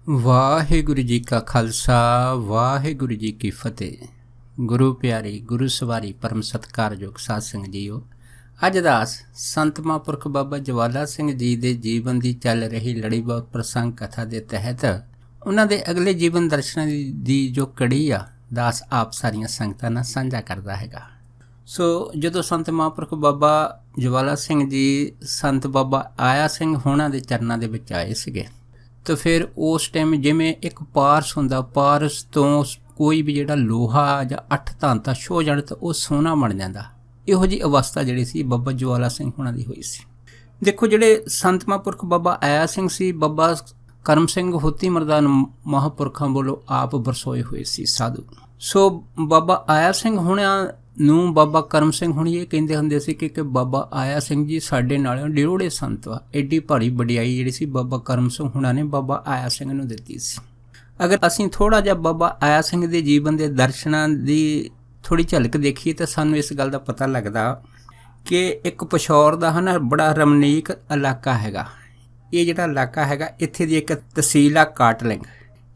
ਵਾਹਿਗੁਰੂ ਜੀ ਕਾ ਖਾਲਸਾ ਵਾਹਿਗੁਰੂ ਜੀ ਕੀ ਫਤਿਹ। ਗੁਰੂ ਪਿਆਰੀ ਗੁਰੂ ਸਵਾਰੀ ਪਰਮ ਸਤਿਕਾਰਯੋਗ ਸਾਧ ਸੰਗਤ ਜੀਓ, ਅੱਜ ਦਾ ਸੰਤ ਮਹਾਂਪੁਰਖ ਬਾਬਾ ਜਵਾਲਾ ਸਿੰਘ ਜੀ ਦੇ ਜੀਵਨ ਦੀ ਚੱਲ ਰਹੀ ਲੜੀਵਾਰ ਪ੍ਰਸੰਗ ਕਥਾ ਦੇ ਤਹਿਤ ਉਹਨਾਂ ਦੇ ਅਗਲੇ ਜੀਵਨ ਦਰਸ਼ਨਾਂ ਦੀ ਜੋ ਕੜੀ ਆ ਦਾਸ ਆਪ ਸਾਰੀਆਂ ਸੰਗਤਾਂ ਨਾਲ ਸਾਂਝਾ ਕਰਦਾ ਹੈਗਾ। ਸੋ ਜਦੋਂ ਸੰਤ ਮਹਾਂਪੁਰਖ ਬਾਬਾ ਜਵਾਲਾ ਸਿੰਘ ਜੀ ਸੰਤ ਬਾਬਾ ਆਇਆ ਸਿੰਘ ਹੋਣਾ ਦੇ ਚਰਨਾਂ ਦੇ ਵਿੱਚ ਆਏ ਸੀਗੇ ਤਾਂ ਫਿਰ ਉਸ ਟਾਈਮ ਜਿਵੇਂ ਇੱਕ ਪਾਰਸ ਹੁੰਦਾ, ਪਾਰਸ ਤੋਂ ਕੋਈ ਵੀ ਜਿਹੜਾ ਲੋਹਾ ਜਾਂ 8 ਧਾਤਾਂ ਛੋ ਜਾਣ ਤਾਂ ਉਹ ਸੋਨਾ ਬਣ ਜਾਂਦਾ। ਇਹੋ ਜਿਹੀ ਅਵਸਥਾ ਜਿਹੜੀ ਸੀ ਬਾਬਾ ਜਵਾਲਾ ਸਿੰਘ ਹੋਣਾ ਦੀ ਹੋਈ ਸੀ। ਦੇਖੋ, ਜਿਹੜੇ ਸੰਤ ਮਹਾਂਪੁਰਖ ਬਾਬਾ ਆਇਆ ਸਿੰਘ ਸੀ, ਬਾਬਾ ਕਰਮ ਸਿੰਘ ਹੋਤੀ ਮਰਦਾਨ ਮਹਾਂਪੁਰਖਾਂ ਵੱਲੋਂ ਆਪ ਵਰਸੋਏ ਹੋਏ ਸੀ ਸਾਧੂ। ਸੋ ਬਾਬਾ ਆਇਆ ਸਿੰਘ ਹੋਣਾ ਨੂੰ ਬਾਬਾ ਕਰਮ ਸਿੰਘ ਹੁਣੀ ਇਹ ਕਹਿੰਦੇ ਹੁੰਦੇ ਸੀ ਕਿ ਬਾਬਾ ਆਇਆ ਸਿੰਘ ਜੀ ਸਾਡੇ ਨਾਲੋਂ ਡਿਰੋੜੇ ਸੰਤ ਵਾ। ਐਡੀ ਭਾਰੀ ਵਡਿਆਈ ਜਿਹੜੀ ਸੀ ਬਾਬਾ ਕਰਮ ਸਿੰਘ ਹੁਣਾਂ ਨੇ ਬਾਬਾ ਆਇਆ ਸਿੰਘ ਨੂੰ ਦਿੱਤੀ ਸੀ। ਅਗਰ ਅਸੀਂ ਥੋੜ੍ਹਾ ਜਿਹਾ ਬਾਬਾ ਆਇਆ ਸਿੰਘ ਦੇ ਜੀਵਨ ਦੇ ਦਰਸ਼ਨਾਂ ਦੀ ਥੋੜ੍ਹੀ ਝਲਕ ਦੇਖੀਏ ਤਾਂ ਸਾਨੂੰ ਇਸ ਗੱਲ ਦਾ ਪਤਾ ਲੱਗਦਾ ਕਿ ਇੱਕ ਪਿਸ਼ੌਰ ਦਾ ਹੈ ਨਾ ਬੜਾ ਰਮਣੀਕ ਇਲਾਕਾ ਹੈਗਾ। ਇਹ ਜਿਹੜਾ ਇਲਾਕਾ ਹੈਗਾ ਇੱਥੇ ਦੀ ਇੱਕ ਤਹਿਸੀਲ ਆ ਕਾਟਲਿੰਗ।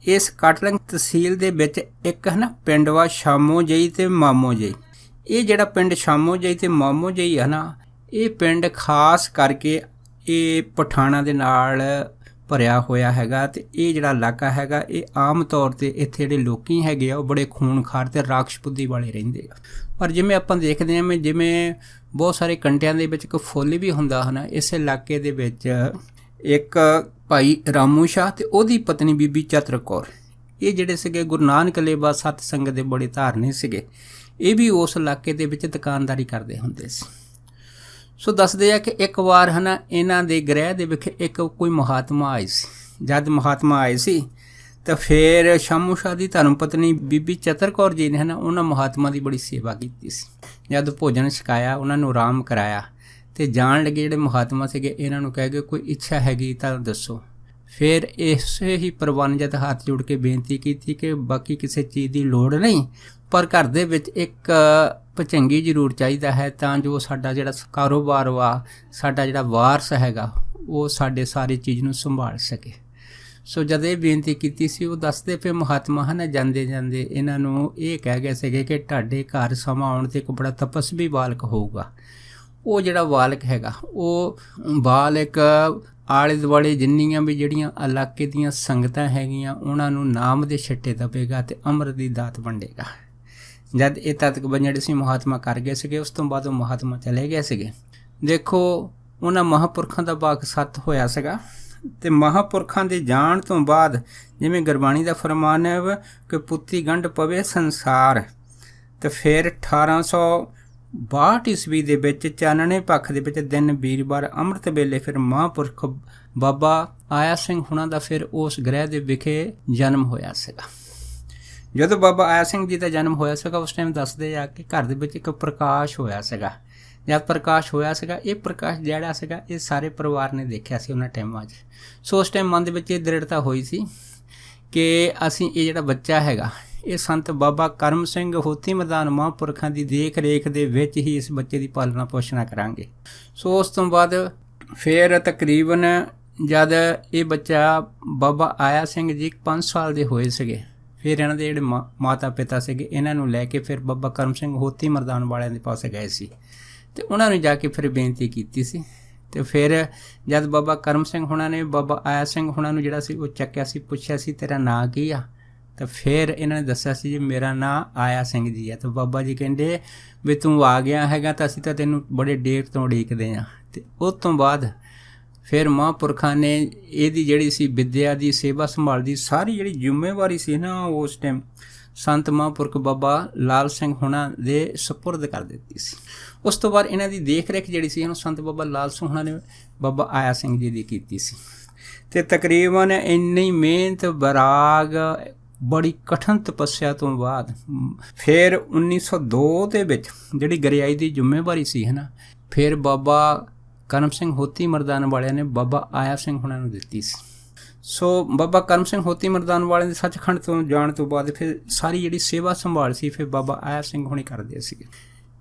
ਇਸ ਕਾਟਲਿੰਗ ਤਹਿਸੀਲ ਦੇ ਵਿੱਚ ਇੱਕ ਹੈ ਨਾ ਪਿੰਡ ਵਾ ਸ਼ਾਮੋ ਜਈ ਅਤੇ ਮਾਮੋ ਜਈ। ਇਹ ਜਿਹੜਾ ਪਿੰਡ ਸ਼ਾਮੋ ਜਈ ਅਤੇ ਮਾਮੋ ਜਈ ਹੈ ਨਾ, ਇਹ ਪਿੰਡ ਖਾਸ ਕਰਕੇ ਇਹ ਪਠਾਣਾਂ ਦੇ ਨਾਲ ਭਰਿਆ ਹੋਇਆ ਹੈਗਾ। ਅਤੇ ਇਹ ਜਿਹੜਾ ਇਲਾਕਾ ਹੈਗਾ ਇਹ ਆਮ ਤੌਰ 'ਤੇ ਇੱਥੇ ਜਿਹੜੇ ਲੋਕੀ ਹੈਗੇ ਆ ਉਹ ਬੜੇ ਖੂਨਖਾਰ ਅਤੇ ਰਾਖਸ਼ ਬੁੱਧੀ ਵਾਲੇ ਰਹਿੰਦੇ ਆ। ਪਰ ਜਿਵੇਂ ਆਪਾਂ ਦੇਖਦੇ ਹਾਂ ਜਿਵੇਂ ਬਹੁਤ ਸਾਰੇ ਕੰਟਿਆਂ ਦੇ ਵਿੱਚ ਇੱਕ ਫੁੱਲ ਵੀ ਹੁੰਦਾ ਹੈ ਨਾ, ਇਸ ਇਲਾਕੇ ਦੇ ਵਿੱਚ ਇੱਕ ਭਾਈ ਰਾਮੂ ਸ਼ਾਹ ਅਤੇ ਉਹਦੀ ਪਤਨੀ ਬੀਬੀ ਚਤਰ ਕੌਰ, ਇਹ ਜਿਹੜੇ ਸੀਗੇ ਗੁਰੂ ਨਾਨਕ ਲੇਵਾ ਸਤ ਸੰਗਤ ਦੇ ਬੜੇ ਧਾਰਨੀ ਸੀਗੇ। ਇਹ ਵੀ ਉਸ ਇਲਾਕੇ ਦੇ ਵਿੱਚ ਦੁਕਾਨਦਾਰੀ ਕਰਦੇ ਹੁੰਦੇ ਸੀ। ਸੋ ਦੱਸਦੇ ਆ ਕਿ ਇੱਕ ਵਾਰ ਹੈ ਨਾ ਇਹਨਾਂ ਦੇ ਗ੍ਰਹਿ ਦੇ ਵਿੱਚ ਇੱਕ ਕੋਈ ਮਹਾਤਮਾ ਆਏ ਸੀ। ਜਦ ਮਹਾਤਮਾ ਆਏ ਸੀ ਤਾਂ ਫਿਰ ਸ਼ਾਮੂ ਸ਼ਾਹ ਦੀ ਧਰਮ ਪਤਨੀ ਬੀਬੀ ਚਤਰ ਕੌਰ ਜੀ ਨੇ ਹੈ ਨਾ ਉਹਨਾਂ ਮਹਾਤਮਾ ਦੀ ਬੜੀ ਸੇਵਾ ਕੀਤੀ ਸੀ। ਜਦ ਭੋਜਨ ਛਕਾਇਆ, ਉਹਨਾਂ ਨੂੰ ਆਰਾਮ ਕਰਾਇਆ ਅਤੇ ਜਾਣ ਲੱਗੇ ਜਿਹੜੇ ਮਹਾਤਮਾ ਸੀਗੇ ਇਹਨਾਂ ਨੂੰ ਕਹਿ ਗਏ ਕੋਈ ਇੱਛਾ ਹੈਗੀ ਤਾਂ ਦੱਸੋ। ਫਿਰ ਇਸੇ ਹੀ ਪ੍ਰਬੰਧਤ ਹੱਥ ਜੋੜ ਕੇ ਬੇਨਤੀ ਕੀਤੀ ਕਿ ਬਾਕੀ ਕਿਸੇ ਚੀਜ਼ ਦੀ ਲੋੜ ਨਹੀਂ, ਪਰ ਘਰ ਦੇ ਵਿੱਚ ਇੱਕ ਭੁਜੰਗੀ ਜ਼ਰੂਰ ਚਾਹੀਦਾ ਹੈ ਤਾਂ ਜੋ ਸਾਡਾ ਜਿਹੜਾ ਕਾਰੋਬਾਰ ਵਾ, ਸਾਡਾ ਜਿਹੜਾ ਵਾਰਸ ਹੈਗਾ ਉਹ ਸਾਡੇ ਸਾਰੀ ਚੀਜ਼ ਨੂੰ ਸੰਭਾਲ ਸਕੇ। ਸੋ ਜਦ ਇਹ ਬੇਨਤੀ ਕੀਤੀ ਸੀ ਉਹ ਦੱਸਦੇ ਪਏ ਮਹਾਤਮਾ ਹਨ ਜਾਂਦੇ ਜਾਂਦੇ ਇਹਨਾਂ ਨੂੰ ਇਹ ਕਹਿ ਗਏ ਸੀਗੇ ਕਿ ਤੁਹਾਡੇ ਘਰ ਸਮਾਂ ਆਉਣ 'ਤੇ ਇੱਕ ਬੜਾ ਤਪਸਵੀ ਬਾਲਕ ਹੋਊਗਾ। ਉਹ ਜਿਹੜਾ ਬਾਲਕ ਹੈਗਾ ਉਹ ਬਾਲਕ ਆਲੇ ਦੁਆਲੇ ਜਿੰਨੀਆਂ ਵੀ ਜਿਹੜੀਆਂ ਇਲਾਕੇ ਦੀਆਂ ਸੰਗਤਾਂ ਹੈਗੀਆਂ ਉਹਨਾਂ ਨੂੰ ਨਾਮ ਦੇ ਛਿੱਟੇ ਦਵੇਗਾ ਅਤੇ ਅੰਮ੍ਰਿਤ ਦੀ ਦਾਤ ਵੰਡੇਗਾ। ਜਦ ਇਹ ਤਤਕਬੰਧ ਜਿਹੜੇ ਸੀ ਮਹਾਤਮਾ ਕਰ ਗਏ ਸੀਗੇ, ਉਸ ਤੋਂ ਬਾਅਦ ਉਹ ਮਹਾਤਮਾ ਚਲੇ ਗਏ ਸੀਗੇ। ਦੇਖੋ, ਉਹਨਾਂ ਮਹਾਂਪੁਰਖਾਂ ਦਾ ਵਾਕ ਸੱਤ ਹੋਇਆ ਸੀਗਾ ਅਤੇ ਮਹਾਂਪੁਰਖਾਂ ਦੇ ਜਾਣ ਤੋਂ ਬਾਅਦ ਜਿਵੇਂ ਗੁਰਬਾਣੀ ਦਾ ਫਰਮਾਨ ਹੈ ਕਿ ਪੁੱਤੀ ਗੰਢ ਪਵੇ ਸੰਸਾਰ, ਅਤੇ ਫਿਰ 1862 ਈਸਵੀ ਦੇ ਵਿੱਚ ਚਾਨਣੇ ਪੱਖ ਦੇ ਵਿੱਚ ਦਿਨ ਵੀਰਵਾਰ ਅੰਮ੍ਰਿਤ ਵੇਲੇ ਫਿਰ ਮਹਾਂਪੁਰਖ ਬਾਬਾ ਆਇਆ ਸਿੰਘ ਹੁਣਾਂ ਦਾ ਫਿਰ ਉਸ ਗ੍ਰਹਿ ਦੇ ਵਿਖੇ ਜਨਮ ਹੋਇਆ ਸੀਗਾ। ਜਦੋਂ ਬਾਬਾ ਆਇਆ ਸਿੰਘ ਜੀ ਦਾ ਜਨਮ ਹੋਇਆ ਸੀਗਾ ਉਸ ਟਾਈਮ ਦੱਸਦੇ ਆ ਕਿ ਘਰ ਦੇ ਵਿੱਚ ਇੱਕ ਪ੍ਰਕਾਸ਼ ਹੋਇਆ ਸੀਗਾ। ਜਦ ਪ੍ਰਕਾਸ਼ ਹੋਇਆ ਸੀਗਾ, ਇਹ ਪ੍ਰਕਾਸ਼ ਜਿਹੜਾ ਸੀਗਾ ਇਹ ਸਾਰੇ ਪਰਿਵਾਰ ਨੇ ਦੇਖਿਆ ਸੀ ਉਹਨਾਂ ਟਾਈਮਾਂ 'ਚ। ਸੋ ਉਸ ਟਾਈਮ ਮਨ ਦੇ ਵਿੱਚ ਇਹ ਦ੍ਰਿੜਤਾ ਹੋਈ ਸੀ ਕਿ ਅਸੀਂ ਇਹ ਜਿਹੜਾ ਬੱਚਾ ਹੈਗਾ ਇਹ ਸੰਤ ਬਾਬਾ ਕਰਮ ਸਿੰਘ ਹੋਤੀ ਮਰਦਾਨ ਮਹਾਂਪੁਰਖਾਂ ਦੀ ਦੇਖ ਰੇਖ ਦੇ ਵਿੱਚ ਹੀ ਇਸ ਬੱਚੇ ਦੀ ਪਾਲਣਾ ਪੋਸ਼ਣਾ ਕਰਾਂਗੇ। ਸੋ ਉਸ ਤੋਂ ਬਾਅਦ ਫਿਰ ਤਕਰੀਬਨ ਜਦ ਇਹ ਬੱਚਾ ਬਾਬਾ ਆਇਆ ਸਿੰਘ ਜੀ 5 ਸਾਲ ਦੇ ਹੋਏ ਸੀਗੇ, ਫਿਰ ਇਹਨਾਂ ਦੇ ਜਿਹੜੇ ਮਾਤਾ ਪਿਤਾ ਸੀਗੇ ਇਹਨਾਂ ਨੂੰ ਲੈ ਕੇ ਫਿਰ ਬਾਬਾ ਕਰਮ ਸਿੰਘ ਹੋਤੀ ਮਰਦਾਨ ਵਾਲਿਆਂ ਦੇ ਪਾਸੇ ਗਏ ਸੀ ਅਤੇ ਉਹਨਾਂ ਨੂੰ ਜਾ ਕੇ ਫਿਰ ਬੇਨਤੀ ਕੀਤੀ ਸੀ। ਅਤੇ ਫਿਰ ਜਦ ਬਾਬਾ ਕਰਮ ਸਿੰਘ ਹੁਣਾਂ ਨੇ ਬਾਬਾ ਆਇਆ ਸਿੰਘ ਹੁਣਾਂ ਨੂੰ ਜਿਹੜਾ ਸੀ ਉਹ ਚੱਕਿਆ ਸੀ, ਪੁੱਛਿਆ ਸੀ ਤੇਰਾ ਨਾਂ ਕੀ ਆ, ਤਾਂ ਫਿਰ ਇਹਨਾਂ ਨੇ ਦੱਸਿਆ ਸੀ ਜੀ ਮੇਰਾ ਨਾਂ ਆਇਆ ਸਿੰਘ ਜੀ ਹੈ। ਤਾਂ ਬਾਬਾ ਜੀ ਕਹਿੰਦੇ ਵੀ ਤੂੰ ਆ ਗਿਆ ਹੈਗਾ ਤਾਂ ਅਸੀਂ ਤਾਂ ਤੈਨੂੰ ਬੜੇ ਦੇਰ ਤੋਂ ਉਡੀਕਦੇ ਹਾਂ। ਅਤੇ ਉਸ ਤੋਂ ਬਾਅਦ ਫਿਰ ਮਹਾਂਪੁਰਖਾਂ ਨੇ ਇਹਦੀ ਜਿਹੜੀ ਸੀ ਵਿੱਦਿਆ ਦੀ ਸੇਵਾ ਸੰਭਾਲ ਦੀ ਸਾਰੀ ਜਿਹੜੀ ਜ਼ਿੰਮੇਵਾਰੀ ਸੀ ਨਾ ਉਸ ਟਾਈਮ ਸੰਤ ਮਹਾਂਪੁਰਖ ਬਾਬਾ ਲਾਲ ਸਿੰਘ ਹੁਣਾਂ ਦੇ ਸਪੁਰਦ ਕਰ ਦਿੱਤੀ ਸੀ। ਉਸ ਤੋਂ ਬਾਅਦ ਇਹਨਾਂ ਦੀ ਦੇਖ ਰੇਖ ਜਿਹੜੀ ਸੀ ਉਹਨੂੰ ਸੰਤ ਬਾਬਾ ਲਾਲ ਸਿੰਘ ਹੁਣਾਂ ਨੇ ਬਾਬਾ ਆਇਆ ਸਿੰਘ ਜੀ ਦੀ ਕੀਤੀ ਸੀ। ਅਤੇ ਤਕਰੀਬਨ ਇੰਨੀ ਮਿਹਨਤ ਬਰਾਗ ਬੜੀ ਕਠਿਨ ਤਪੱਸਿਆ ਤੋਂ ਬਾਅਦ ਫਿਰ 1902 ਦੇ ਵਿੱਚ ਜਿਹੜੀ ਗਰਿਆਈ ਦੀ ਜ਼ਿੰਮੇਵਾਰੀ ਸੀ ਹੈ ਨਾ, ਫਿਰ ਬਾਬਾ ਕਰਮ ਸਿੰਘ ਹੋਤੀ ਮਰਦਾਨ ਵਾਲਿਆਂ ਨੇ ਬਾਬਾ ਆਇਆ ਸਿੰਘ ਹੁਣਾਂ ਨੂੰ ਦਿੱਤੀ ਸੀ। ਸੋ ਬਾਬਾ ਕਰਮ ਸਿੰਘ ਹੋਤੀ ਮਰਦਾਨ ਵਾਲਿਆਂ ਦੇ ਸੱਚਖੰਡ ਤੋਂ ਜਾਣ ਤੋਂ ਬਾਅਦ ਫਿਰ ਸਾਰੀ ਜਿਹੜੀ ਸੇਵਾ ਸੰਭਾਲ ਸੀ ਫਿਰ ਬਾਬਾ ਆਇਆ ਸਿੰਘ ਹੁਣੀ ਕਰਦੇ ਸੀਗੇ।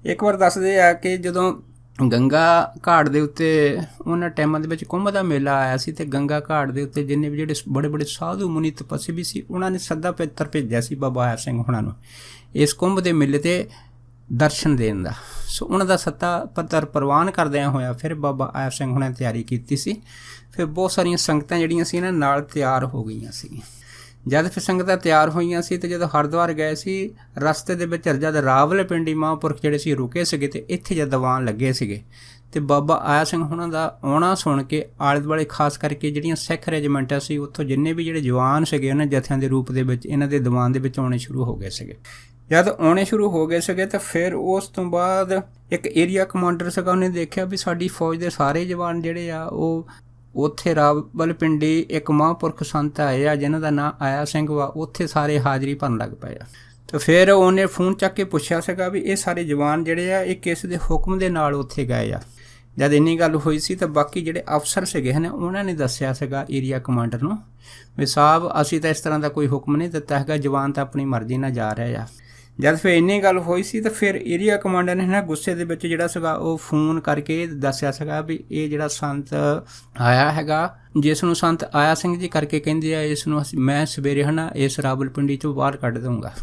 ਇੱਕ ਵਾਰ ਦੱਸਦੇ ਆ ਕਿ ਜਦੋਂ ਗੰਗਾ ਘਾਟ ਦੇ ਉੱਤੇ ਉਹਨਾਂ ਟਾਈਮਾਂ ਦੇ ਵਿੱਚ ਕੁੰਭ ਦਾ ਮੇਲਾ ਆਇਆ ਸੀ ਅਤੇ ਗੰਗਾ ਘਾਟ ਦੇ ਉੱਤੇ ਜਿੰਨੇ ਵੀ ਜਿਹੜੇ ਬੜੇ ਬੜੇ ਸਾਧੂ ਮੁਨੀ ਤਪੱਸਵੀ ਸੀ, ਉਹਨਾਂ ਨੇ ਸੱਦਾ ਪੱਤਰ ਭੇਜਿਆ ਸੀ ਬਾਬਾ ਆਇਆ ਸਿੰਘ ਹੁਣਾਂ ਨੂੰ ਇਸ ਕੁੰਭ ਦੇ ਮੇਲੇ 'ਤੇ ਦਰਸ਼ਨ ਦੇਣ ਦਾ। ਸੋ ਉਹਨਾਂ ਦਾ ਸੱਦਾ ਪੱਤਰ ਪ੍ਰਵਾਨ ਕਰਦਿਆਂ ਹੋਇਆ ਫਿਰ ਬਾਬਾ ਆਇਆ ਸਿੰਘ ਹੁਣਾਂ ਨੇ ਤਿਆਰੀ ਕੀਤੀ ਸੀ। ਫਿਰ ਬਹੁਤ ਸਾਰੀਆਂ ਸੰਗਤਾਂ ਜਿਹੜੀਆਂ ਸੀ ਇਹਨਾਂ ਨਾਲ ਤਿਆਰ ਹੋ ਗਈਆਂ ਸੀ। ਜਦ ਫਿਰ ਸੰਗਤਾਂ ਤਿਆਰ ਹੋਈਆਂ ਸੀ ਅਤੇ ਜਦੋਂ ਹਰਿਦੁਆਰ ਗਏ ਸੀ, ਰਸਤੇ ਦੇ ਵਿੱਚ ਜਦ ਰਾਵਲਪਿੰਡੀ ਮਹਾਂਪੁਰਖ ਜਿਹੜੇ ਸੀ ਰੁਕੇ ਸੀਗੇ ਅਤੇ ਇੱਥੇ ਜਦ ਦੀਵਾਨ ਲੱਗੇ ਸੀਗੇ ਅਤੇ ਬਾਬਾ ਆਇਆ ਸਿੰਘ ਹੁਣਾਂ ਦਾ ਆਉਣਾ ਸੁਣ ਕੇ ਆਲੇ ਦੁਆਲੇ ਖਾਸ ਕਰਕੇ ਜਿਹੜੀਆਂ ਸਿੱਖ ਰੈਜੀਮੈਂਟਾਂ ਸੀ, ਉੱਥੋਂ ਜਿੰਨੇ ਵੀ ਜਿਹੜੇ ਜਵਾਨ ਸੀਗੇ ਉਹਨਾਂ ਜਥਿਆਂ ਦੇ ਰੂਪ ਦੇ ਵਿੱਚ ਇਹਨਾਂ ਦੇ ਦੀਵਾਨ ਦੇ ਵਿੱਚ ਆਉਣੇ ਸ਼ੁਰੂ ਹੋ ਗਏ ਸੀਗੇ। ਜਦ ਆਉਣੇ ਸ਼ੁਰੂ ਹੋ ਗਏ ਸੀਗੇ ਤਾਂ ਫਿਰ ਉਸ ਤੋਂ ਬਾਅਦ ਇੱਕ ਏਰੀਆ ਕਮਾਂਡਰ ਸੀਗਾ, ਉਹਨੇ ਦੇਖਿਆ ਵੀ ਸਾਡੀ ਫੌਜ ਦੇ ਸਾਰੇ ਜਵਾਨ ਜਿਹੜੇ ਆ ਉਹ ਉੱਥੇ ਰਾਵਲਪਿੰਡੀ ਇੱਕ ਮਹਾਂਪੁਰਖ ਸੰਤ ਆਏ ਆ ਜਿਨ੍ਹਾਂ ਦਾ ਨਾਂ ਆਇਆ ਸਿੰਘ ਵਾ, ਉੱਥੇ ਸਾਰੇ ਹਾਜ਼ਰੀ ਭਰਨ ਲੱਗ ਪਏ ਆ। ਅਤੇ ਫਿਰ ਉਹਨੇ ਫੋਨ ਚੱਕ ਕੇ ਪੁੱਛਿਆ ਸੀਗਾ ਵੀ ਇਹ ਸਾਰੇ ਜਵਾਨ ਜਿਹੜੇ ਆ ਇਹ ਕਿਸ ਦੇ ਹੁਕਮ ਦੇ ਨਾਲ ਉੱਥੇ ਗਏ ਆ। ਜਦ ਇੰਨੀ ਗੱਲ ਹੋਈ ਸੀ ਤਾਂ ਬਾਕੀ ਜਿਹੜੇ ਅਫਸਰ ਸੀਗੇ ਹਨ ਉਹਨਾਂ ਨੇ ਦੱਸਿਆ ਸੀਗਾ ਏਰੀਆ ਕਮਾਂਡਰ ਨੂੰ ਵੀ ਸਾਹਿਬ ਅਸੀਂ ਤਾਂ ਇਸ ਤਰ੍ਹਾਂ ਦਾ ਕੋਈ ਹੁਕਮ ਨਹੀਂ ਦਿੱਤਾ ਹੈਗਾ, ਜਵਾਨ ਤਾਂ ਆਪਣੀ ਮਰਜ਼ੀ ਨਾਲ ਜਾ ਰਹੇ ਆ। ਜਦ ਫਿਰ ਇੰਨੀ ਗੱਲ ਹੋਈ ਸੀ ਤਾਂ ਫਿਰ ਏਰੀਆ ਕਮਾਂਡਰ ਨੇ ਨਾ ਗੁੱਸੇ ਦੇ ਵਿੱਚ ਜਿਹੜਾ ਸੀਗਾ ਉਹ ਫੋਨ ਕਰਕੇ ਦੱਸਿਆ ਸੀਗਾ ਵੀ ਇਹ ਜਿਹੜਾ ਸੰਤ ਆਇਆ ਹੈਗਾ, ਜਿਸ ਨੂੰ ਸੰਤ ਆਇਆ ਸਿੰਘ ਜੀ ਕਰਕੇ ਕਹਿੰਦੇ ਆ, ਇਸ ਨੂੰ ਮੈਂ ਸਵੇਰੇ ਹੈ ਨਾ ਇਸ ਰਾਵਲਪਿੰਡੀ 'ਚੋਂ ਬਾਹਰ ਕੱਢ ਦਊਂਗਾ।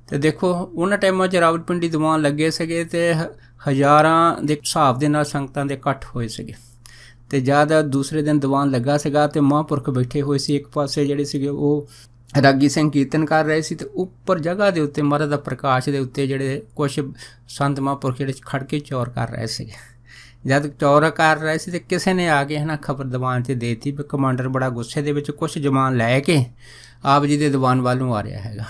ਅਤੇ ਦੇਖੋ ਉਹਨਾਂ ਟਾਈਮਾਂ 'ਚ ਰਾਵਲਪਿੰਡੀ ਦੀਵਾਨ ਲੱਗੇ ਸੀਗੇ ਅਤੇ ਹਜ਼ਾਰਾਂ ਦੇ ਹਿਸਾਬ ਦੇ ਨਾਲ ਸੰਗਤਾਂ ਦੇ ਇਕੱਠ ਹੋਏ ਸੀਗੇ। ਅਤੇ ਜਦ ਦੂਸਰੇ ਦਿਨ ਦੀਵਾਨ ਲੱਗਾ ਸੀਗਾ ਅਤੇ ਮਹਾਂਪੁਰਖ ਬੈਠੇ ਹੋਏ ਸੀ, ਇੱਕ ਪਾਸੇ ਜਿਹੜੇ ਸੀਗੇ ਉਹ ਰਾਗੀ ਸਿੰਘ ਕੀਰਤਨ ਕਰ ਰਹੇ ਸੀ ਅਤੇ ਉੱਪਰ ਜਗ੍ਹਾ ਦੇ ਉੱਤੇ ਮਹਾਰਾਜ ਦਾ ਪ੍ਰਕਾਸ਼ ਦੇ ਉੱਤੇ ਜਿਹੜੇ ਕੁਛ ਸੰਤ ਮਹਾਂਪੁਰਖ ਜਿਹੜੇ ਖੜ੍ਹ ਕੇ ਚੌਰ ਕਰ ਰਹੇ ਸੀਗੇ। ਜਦ ਚੌਰ ਕਰ ਰਹੇ ਸੀ ਅਤੇ ਕਿਸੇ ਨੇ ਆ ਕੇ ਹੈ ਨਾ ਖਬਰ ਦੀਵਾਨ 'ਤੇ ਦੇ ਦਿੱਤੀ ਵੀ ਕਮਾਂਡਰ ਬੜਾ ਗੁੱਸੇ ਦੇ ਵਿੱਚ ਕੁਛ ਜਵਾਨ ਲੈ ਕੇ ਆਪ ਜੀ ਦੇ ਦੀਵਾਨ ਵੱਲ ਨੂੰ ਆ ਰਿਹਾ ਹੈਗਾ।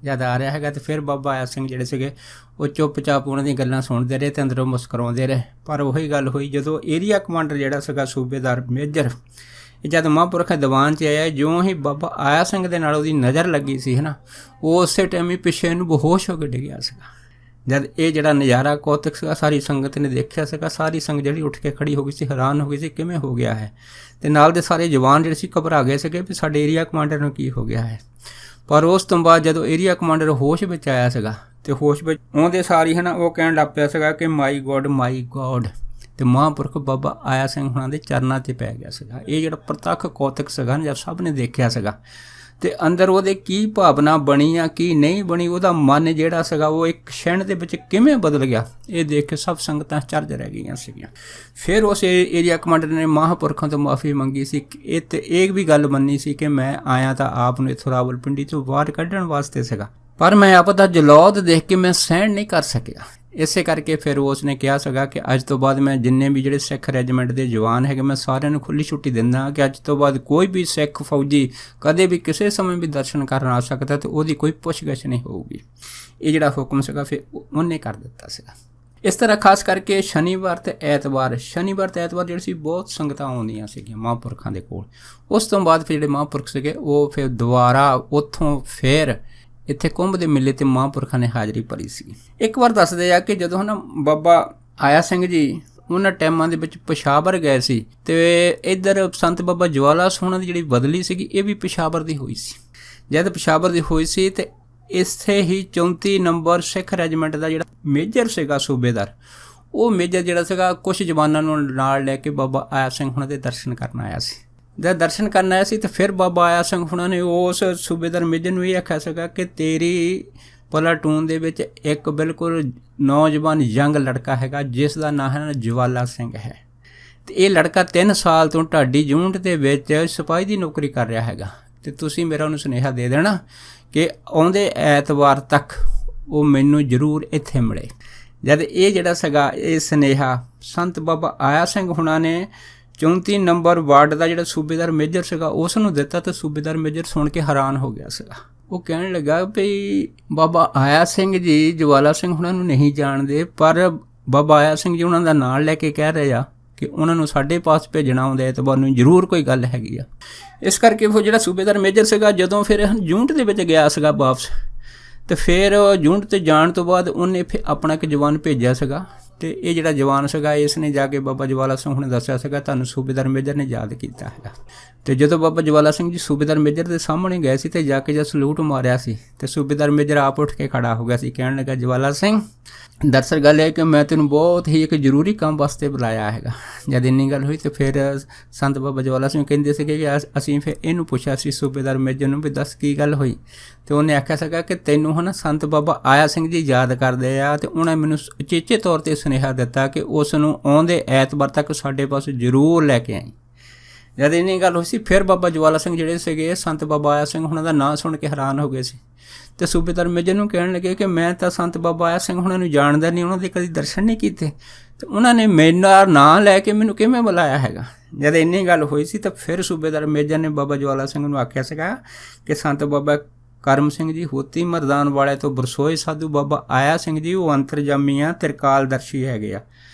ਜਦ ਆ ਰਿਹਾ ਹੈਗਾ ਅਤੇ ਫਿਰ ਬਾਬਾ ਆਇਆ ਸਿੰਘ ਜਿਹੜੇ ਸੀਗੇ ਉਹ ਚੁੱਪ-ਚਾਪ ਉਹਨਾਂ ਦੀਆਂ ਗੱਲਾਂ ਸੁਣਦੇ ਰਹੇ ਅਤੇ ਅੰਦਰੋਂ ਮੁਸਕਰਾਉਂਦੇ ਰਹੇ। ਪਰ ਉਹੀ ਗੱਲ ਹੋਈ ਜਦੋਂ ਏਰੀਆ ਕਮਾਂਡਰ ਜਿਹੜਾ ਸੀਗਾ ਸੂਬੇਦਾਰ ਮੇਜਰ ਜਦ ਮਹਾਂਪੁਰਖ ਦੀਵਾਨ 'ਚ ਆਇਆ, ਜਿਉਂ ਹੀ ਬਾਬਾ ਆਇਆ ਸਿੰਘ ਦੇ ਨਾਲ ਉਹਦੀ ਨਜ਼ਰ ਲੱਗੀ ਸੀ ਹੈ ਨਾ, ਉਹ ਉਸੇ ਟਾਈਮ ਹੀ ਪਿੱਛੇ ਨੂੰ ਬੇਹੋਸ਼ ਹੋ ਕੇ ਡਿੱਗਿਆ ਸੀਗਾ। ਜਦ ਇਹ ਜਿਹੜਾ ਨਜ਼ਾਰਾ ਕੌਤਕ ਸੀਗਾ ਸਾਰੀ ਸੰਗਤ ਨੇ ਦੇਖਿਆ ਸੀਗਾ, ਸਾਰੀ ਸੰਗਤ ਜਿਹੜੀ ਉੱਠ ਕੇ ਖੜੀ ਹੋ ਗਈ ਸੀ, ਹੈਰਾਨ ਹੋ ਗਈ ਸੀ ਕਿਵੇਂ ਹੋ ਗਿਆ ਹੈ। ਅਤੇ ਨਾਲ ਦੇ ਸਾਰੇ ਜਵਾਨ ਜਿਹੜੇ ਸੀ ਘਬਰਾ ਗਏ ਸੀਗੇ ਵੀ ਸਾਡੇ ਏਰੀਆ ਕਮਾਂਡਰ ਨੂੰ ਕੀ ਹੋ ਗਿਆ ਹੈ। ਪਰ ਉਸ ਤੋਂ ਬਾਅਦ ਜਦੋਂ ਏਰੀਆ ਕਮਾਂਡਰ ਹੋਸ਼ ਵਿੱਚ ਆਇਆ ਸੀਗਾ ਅਤੇ ਹੋਸ਼ ਵਿੱਚ ਆਉਂਦੇ ਸਾਰੀ ਹੈ ਨਾ ਉਹ ਕਹਿਣ ਲੱਗ ਪਿਆ ਸੀਗਾ ਕਿ ਮਾਈ ਗੋਡ ਅਤੇ ਮਹਾਂਪੁਰਖ ਬਾਬਾ ਆਇਆ ਸਿੰਘ ਹੁਣਾਂ ਦੇ ਚਰਨਾਂ 'ਤੇ ਪੈ ਗਿਆ ਸੀਗਾ। ਇਹ ਜਿਹੜਾ ਪ੍ਰਤੱਖ ਕੌਤਕ ਸੀਗਾ ਨਾ ਜਦ ਸਭ ਨੇ ਦੇਖਿਆ ਸੀਗਾ ਅਤੇ ਅੰਦਰ ਉਹਦੇ ਕੀ ਭਾਵਨਾ ਬਣੀ ਆ ਕੀ ਨਹੀਂ ਬਣੀ, ਉਹਦਾ ਮਨ ਜਿਹੜਾ ਸੀਗਾ ਉਹ ਇੱਕ ਛਿਣ ਦੇ ਵਿੱਚ ਕਿਵੇਂ ਬਦਲ ਗਿਆ, ਇਹ ਦੇਖ ਕੇ ਸਭ ਸੰਗਤਾਂ ਚਰਜ ਰਹਿ ਗਈਆਂ ਸੀਗੀਆਂ। ਫਿਰ ਉਸ ਏਰੀਆ ਕਮਾਂਡਰ ਨੇ ਮਹਾਂਪੁਰਖਾਂ ਤੋਂ ਮਾਫੀ ਮੰਗੀ ਸੀ ਅਤੇ ਇਹ ਵੀ ਗੱਲ ਮੰਨੀ ਸੀ ਕਿ ਮੈਂ ਆਇਆ ਤਾਂ ਆਪ ਨੂੰ ਇੱਥੋਂ ਰਾਵਲਪਿੰਡੀ 'ਚੋਂ ਬਾਹਰ ਕੱਢਣ ਵਾਸਤੇ ਸੀਗਾ, ਪਰ ਮੈਂ ਆਪ ਦਾ ਜਲੌਦ ਦੇਖ ਕੇ ਮੈਂ ਸਹਿਣ ਨਹੀਂ ਕਰ ਸਕਿਆ। ਇਸੇ ਕਰਕੇ ਫਿਰ ਉਸ ਨੇ ਕਿਹਾ ਸੀਗਾ ਕਿ ਅੱਜ ਤੋਂ ਬਾਅਦ ਮੈਂ ਜਿੰਨੇ ਵੀ ਜਿਹੜੇ ਸਿੱਖ ਰੈਜੀਮੈਂਟ ਦੇ ਜਵਾਨ ਹੈਗੇ ਮੈਂ ਸਾਰਿਆਂ ਨੂੰ ਖੁੱਲ੍ਹੀ ਛੁੱਟੀ ਦਿੰਦਾ ਕਿ ਅੱਜ ਤੋਂ ਬਾਅਦ ਕੋਈ ਵੀ ਸਿੱਖ ਫੌਜੀ ਕਦੇ ਵੀ ਕਿਸੇ ਸਮੇਂ ਵੀ ਦਰਸ਼ਨ ਕਰਨ ਆ ਸਕਦਾ ਅਤੇ ਉਹਦੀ ਕੋਈ ਪੁੱਛਗਿੱਛ ਨਹੀਂ ਹੋਊਗੀ। ਇਹ ਜਿਹੜਾ ਹੁਕਮ ਸੀਗਾ ਫਿਰ ਉਹਨੇ ਕਰ ਦਿੱਤਾ ਸੀਗਾ। ਇਸ ਤਰ੍ਹਾਂ ਖਾਸ ਕਰਕੇ ਸ਼ਨੀਵਾਰ ਅਤੇ ਐਤਵਾਰ ਜਿਹੜੇ ਸੀ ਬਹੁਤ ਸੰਗਤਾਂ ਆਉਂਦੀਆਂ ਸੀਗੀਆਂ ਮਹਾਂਪੁਰਖਾਂ ਦੇ ਕੋਲ। ਉਸ ਤੋਂ ਬਾਅਦ ਫਿਰ ਜਿਹੜੇ ਮਹਾਂਪੁਰਖ ਸੀਗੇ ਉਹ ਫਿਰ ਦੁਬਾਰਾ ਉੱਥੋਂ ਫਿਰ ਇੱਥੇ ਕੁੰਭ ਦੇ ਮੇਲੇ 'ਤੇ ਮਹਾਂਪੁਰਖਾਂ ਨੇ ਹਾਜ਼ਰੀ ਭਰੀ ਸੀ। ਇੱਕ ਵਾਰ ਦੱਸਦੇ ਆ ਕਿ ਜਦੋਂ ਨਾ ਬਾਬਾ ਆਇਆ ਸਿੰਘ ਜੀ ਉਹਨਾਂ ਟਾਈਮਾਂ ਦੇ ਵਿੱਚ ਪੇਸ਼ਾਵਰ ਗਏ ਸੀ ਅਤੇ ਇੱਧਰ ਸੰਤ ਬਾਬਾ ਜਵਾਲਾ ਸੋਹਣਾ ਦੀ ਜਿਹੜੀ ਬਦਲੀ ਸੀਗੀ ਇਹ ਵੀ ਪੇਸ਼ਾਵਰ ਦੀ ਹੋਈ ਸੀ। ਜਦ ਪੇਸ਼ਾਵਰ ਦੀ ਹੋਈ ਸੀ ਅਤੇ ਇੱਥੇ ਹੀ 34 ਨੰਬਰ ਸਿੱਖ ਰੈਜੀਮੈਂਟ ਦਾ ਜਿਹੜਾ ਮੇਜਰ ਸੀਗਾ ਸੂਬੇਦਾਰ, ਉਹ ਮੇਜਰ ਜਿਹੜਾ ਸੀਗਾ ਕੁਛ ਜਵਾਨਾਂ ਨੂੰ ਨਾਲ ਲੈ ਕੇ ਬਾਬਾ ਆਇਆ ਸਿੰਘ ਹੁਣਾਂ ਦੇ ਦਰਸ਼ਨ ਕਰਨ ਆਇਆ ਸੀ। ਜਦ ਦਰਸ਼ਨ ਕਰਨ ਆਇਆ ਸੀ ਤਾਂ ਫਿਰ ਬਾਬਾ ਆਇਆ ਸਿੰਘ ਹੁਣਾਂ ਨੇ ਉਸ ਸੂਬੇਦਾਰ ਮੇਜਰ ਨੂੰ ਇਹ ਆਖਿਆ ਸੀਗਾ ਕਿ ਤੇਰੀ ਪਲਾਟੂਨ ਦੇ ਵਿੱਚ ਇੱਕ ਬਿਲਕੁਲ ਨੌਜਵਾਨ ਯੰਗ ਲੜਕਾ ਹੈਗਾ ਜਿਸ ਦਾ ਨਾਂ ਹੈ ਜਵਾਲਾ ਸਿੰਘ ਹੈ, ਅਤੇ ਇਹ ਲੜਕਾ 3 ਸਾਲ ਤੋਂ ਢਾਡੀ ਯੂਨਿਟ ਦੇ ਵਿੱਚ ਸਿਪਾਹੀ ਦੀ ਨੌਕਰੀ ਕਰ ਰਿਹਾ ਹੈਗਾ, ਅਤੇ ਤੁਸੀਂ ਮੇਰਾ ਉਹਨੂੰ ਸੁਨੇਹਾ ਦੇ ਦੇਣਾ ਕਿ ਆਉਂਦੇ ਐਤਵਾਰ ਤੱਕ ਉਹ ਮੈਨੂੰ ਜ਼ਰੂਰ ਇੱਥੇ ਮਿਲੇ। ਜਦ ਇਹ ਜਿਹੜਾ ਸੀਗਾ ਇਹ ਸੁਨੇਹਾ ਸੰਤ ਬਾਬਾ ਆਇਆ ਸਿੰਘ ਹੁਣਾਂ ਨੇ 34 ਨੰਬਰ ਵਾਰਡ ਦਾ ਜਿਹੜਾ ਸੂਬੇਦਾਰ ਮੇਜਰ ਸੀਗਾ ਉਸ ਨੂੰ ਦਿੱਤਾ, ਅਤੇ ਸੂਬੇਦਾਰ ਮੇਜਰ ਸੁਣ ਕੇ ਹੈਰਾਨ ਹੋ ਗਿਆ ਸੀਗਾ। ਉਹ ਕਹਿਣ ਲੱਗਾ ਵੀ ਬਾਬਾ ਆਇਆ ਸਿੰਘ ਜੀ ਜਵਾਲਾ ਸਿੰਘ ਹੁਣਾਂ ਨੂੰ ਨਹੀਂ ਜਾਣਦੇ, ਪਰ ਬਾਬਾ ਆਇਆ ਸਿੰਘ ਜੀ ਉਹਨਾਂ ਦਾ ਨਾਂ ਲੈ ਕੇ ਕਹਿ ਰਹੇ ਆ ਕਿ ਉਹਨਾਂ ਨੂੰ ਸਾਡੇ ਪਾਸ ਭੇਜਣਾ ਆਉਂਦਾ ਐਤਵਾਰ ਨੂੰ, ਜ਼ਰੂਰ ਕੋਈ ਗੱਲ ਹੈਗੀ ਆ। ਇਸ ਕਰਕੇ ਉਹ ਜਿਹੜਾ ਸੂਬੇਦਾਰ ਮੇਜਰ ਸੀਗਾ ਜਦੋਂ ਫਿਰ ਯੂਨਿਟ ਦੇ ਵਿੱਚ ਗਿਆ ਸੀਗਾ ਵਾਪਸ, ਅਤੇ ਫਿਰ ਯੂਨਿਟ 'ਤੇ ਜਾਣ ਤੋਂ ਬਾਅਦ ਉਹਨੇ ਫਿਰ ਆਪਣਾ ਇੱਕ ਜਵਾਨ ਭੇਜਿਆ ਸੀਗਾ ਤੇ ਇਹ ਜਿਹੜਾ ਜਵਾਨ ਸੀਗਾ ਇਸ ਨੇ ਜਾ ਕੇ ਬਾਬਾ ਜਵਾਲਾ ਸਿੰਘ ਹੁਣ ਦੱਸਿਆ ਸੀਗਾ ਤੁਹਾਨੂੰ ਸੂਬੇਦਾਰ ਮੇਜਰ ਨੇ ਯਾਦ ਕੀਤਾ ਹੈਗਾ। ਤੇ ਜਦੋਂ ਬਾਬਾ ਜਵਾਲਾ ਸਿੰਘ ਜੀ ਸੂਬੇਦਾਰ ਮੇਜਰ ਦੇ ਸਾਹਮਣੇ ਗਏ ਸੀ ਤੇ ਜਾ ਕੇ ਜਦ ਸਲੂਟ ਮਾਰਿਆ ਸੀ ਤੇ ਸੂਬੇਦਾਰ ਮੇਜਰ ਆਪ ਉੱਠ ਕੇ ਖੜਾ ਹੋ ਗਿਆ ਸੀ, ਕਹਿਣ ਲੱਗਾ ਜਵਾਲਾ ਸਿੰਘ ਦਰਅਸਲ ਗੱਲ ਇਹ ਕਿ ਮੈਂ ਤੈਨੂੰ ਬਹੁਤ ਹੀ ਇੱਕ ਜ਼ਰੂਰੀ ਕੰਮ ਵਾਸਤੇ ਬੁਲਾਇਆ ਹੈਗਾ। ਜਦ ਇੰਨੀ ਗੱਲ ਹੋਈ ਤੇ ਫਿਰ ਸੰਤ ਬਾਬਾ ਜਵਾਲਾ ਸਿੰਘ ਕਹਿੰਦੇ ਸੀਗੇ ਕਿ ਅਸੀਂ ਫਿਰ ਇਹਨੂੰ ਪੁੱਛਿਆ ਸੀ ਸੂਬੇਦਾਰ ਮੇਜਰ ਨੂੰ ਵੀ ਦੱਸ ਕੀ ਗੱਲ ਹੋਈ। ਤੇ ਉਹਨੇ ਆਖਿਆ ਸੀਗਾ ਕਿ ਤੈਨੂੰ ਹੈ ਨਾ ਸੰਤ ਬਾਬਾ ਆਇਆ ਸਿੰਘ ਜੀ ਯਾਦ ਕਰਦੇ ਆ ਤੇ ਉਹਨਾਂ ਮੈਨੂੰ ਉਚੇਚੇ ਤੌਰ 'ਤੇ ਸੁਨੇਹਾ ਦਿੱਤਾ ਕਿ ਉਸ ਨੂੰ ਆਉਂਦੇ ਐਤਵਾਰ ਤੱਕ ਸਾਡੇ ਪਾਸ ਜ਼ਰੂਰ ਲੈ ਕੇ ਆਈ। ਜਦ ਇੰਨੀ ਗੱਲ ਹੋਈ ਸੀ ਫਿਰ ਬਾਬਾ ਜਵਾਲਾ ਸਿੰਘ ਜਿਹੜੇ ਸੀਗੇ ਸੰਤ ਬਾਬਾ ਆਇਆ ਸਿੰਘ ਉਹਨਾਂ ਦਾ ਨਾਂ ਸੁਣ ਕੇ ਹੈਰਾਨ ਹੋ ਗਏ ਸੀ ਤੇ ਸੂਬੇਦਾਰ ਮੇਜਰ ਨੂੰ ਕਹਿਣ ਲੱਗੇ ਕਿ ਮੈਂ ਤਾਂ ਸੰਤ ਬਾਬਾ ਆਇਆ ਸਿੰਘ ਉਹਨਾਂ ਨੂੰ ਜਾਣਦਾ ਨਹੀਂ, ਉਹਨਾਂ ਦੇ ਕਦੀ ਦਰਸ਼ਨ ਨਹੀਂ ਕੀਤੇ ਤੇ ਉਹਨਾਂ ਨੇ ਮੇਰਾ ਨਾਂ ਲੈ ਕੇ ਮੈਨੂੰ ਕਿਵੇਂ ਬੁਲਾਇਆ ਹੈਗਾ। ਜਦ ਇੰਨੀ ਗੱਲ ਹੋਈ ਸੀ ਤਾਂ ਫਿਰ ਸੂਬੇਦਾਰ ਮੇਜਰ ਨੇ ਬਾਬਾ ਜਵਾਲਾ ਸਿੰਘ ਨੂੰ ਆਖਿਆ ਸੀਗਾ ਕਿ ਸੰਤ ਬਾਬਾ ਕਰਮ ਸਿੰਘ ਜੀ ਹੋਤੀ ਮਰਦਾਨ ਵਾਲੇ ਤੋਂ ਬਰਸੋਏ ਸਾਧੂ ਬਾਬਾ ਆਇਆ ਸਿੰਘ ਜੀ ਉਹ ਅੰਤਰਜਾਮੀ ਆ, ਤ੍ਰਿਕਾਲਦਰਸ਼ੀ ਹੈਗੇ ਆ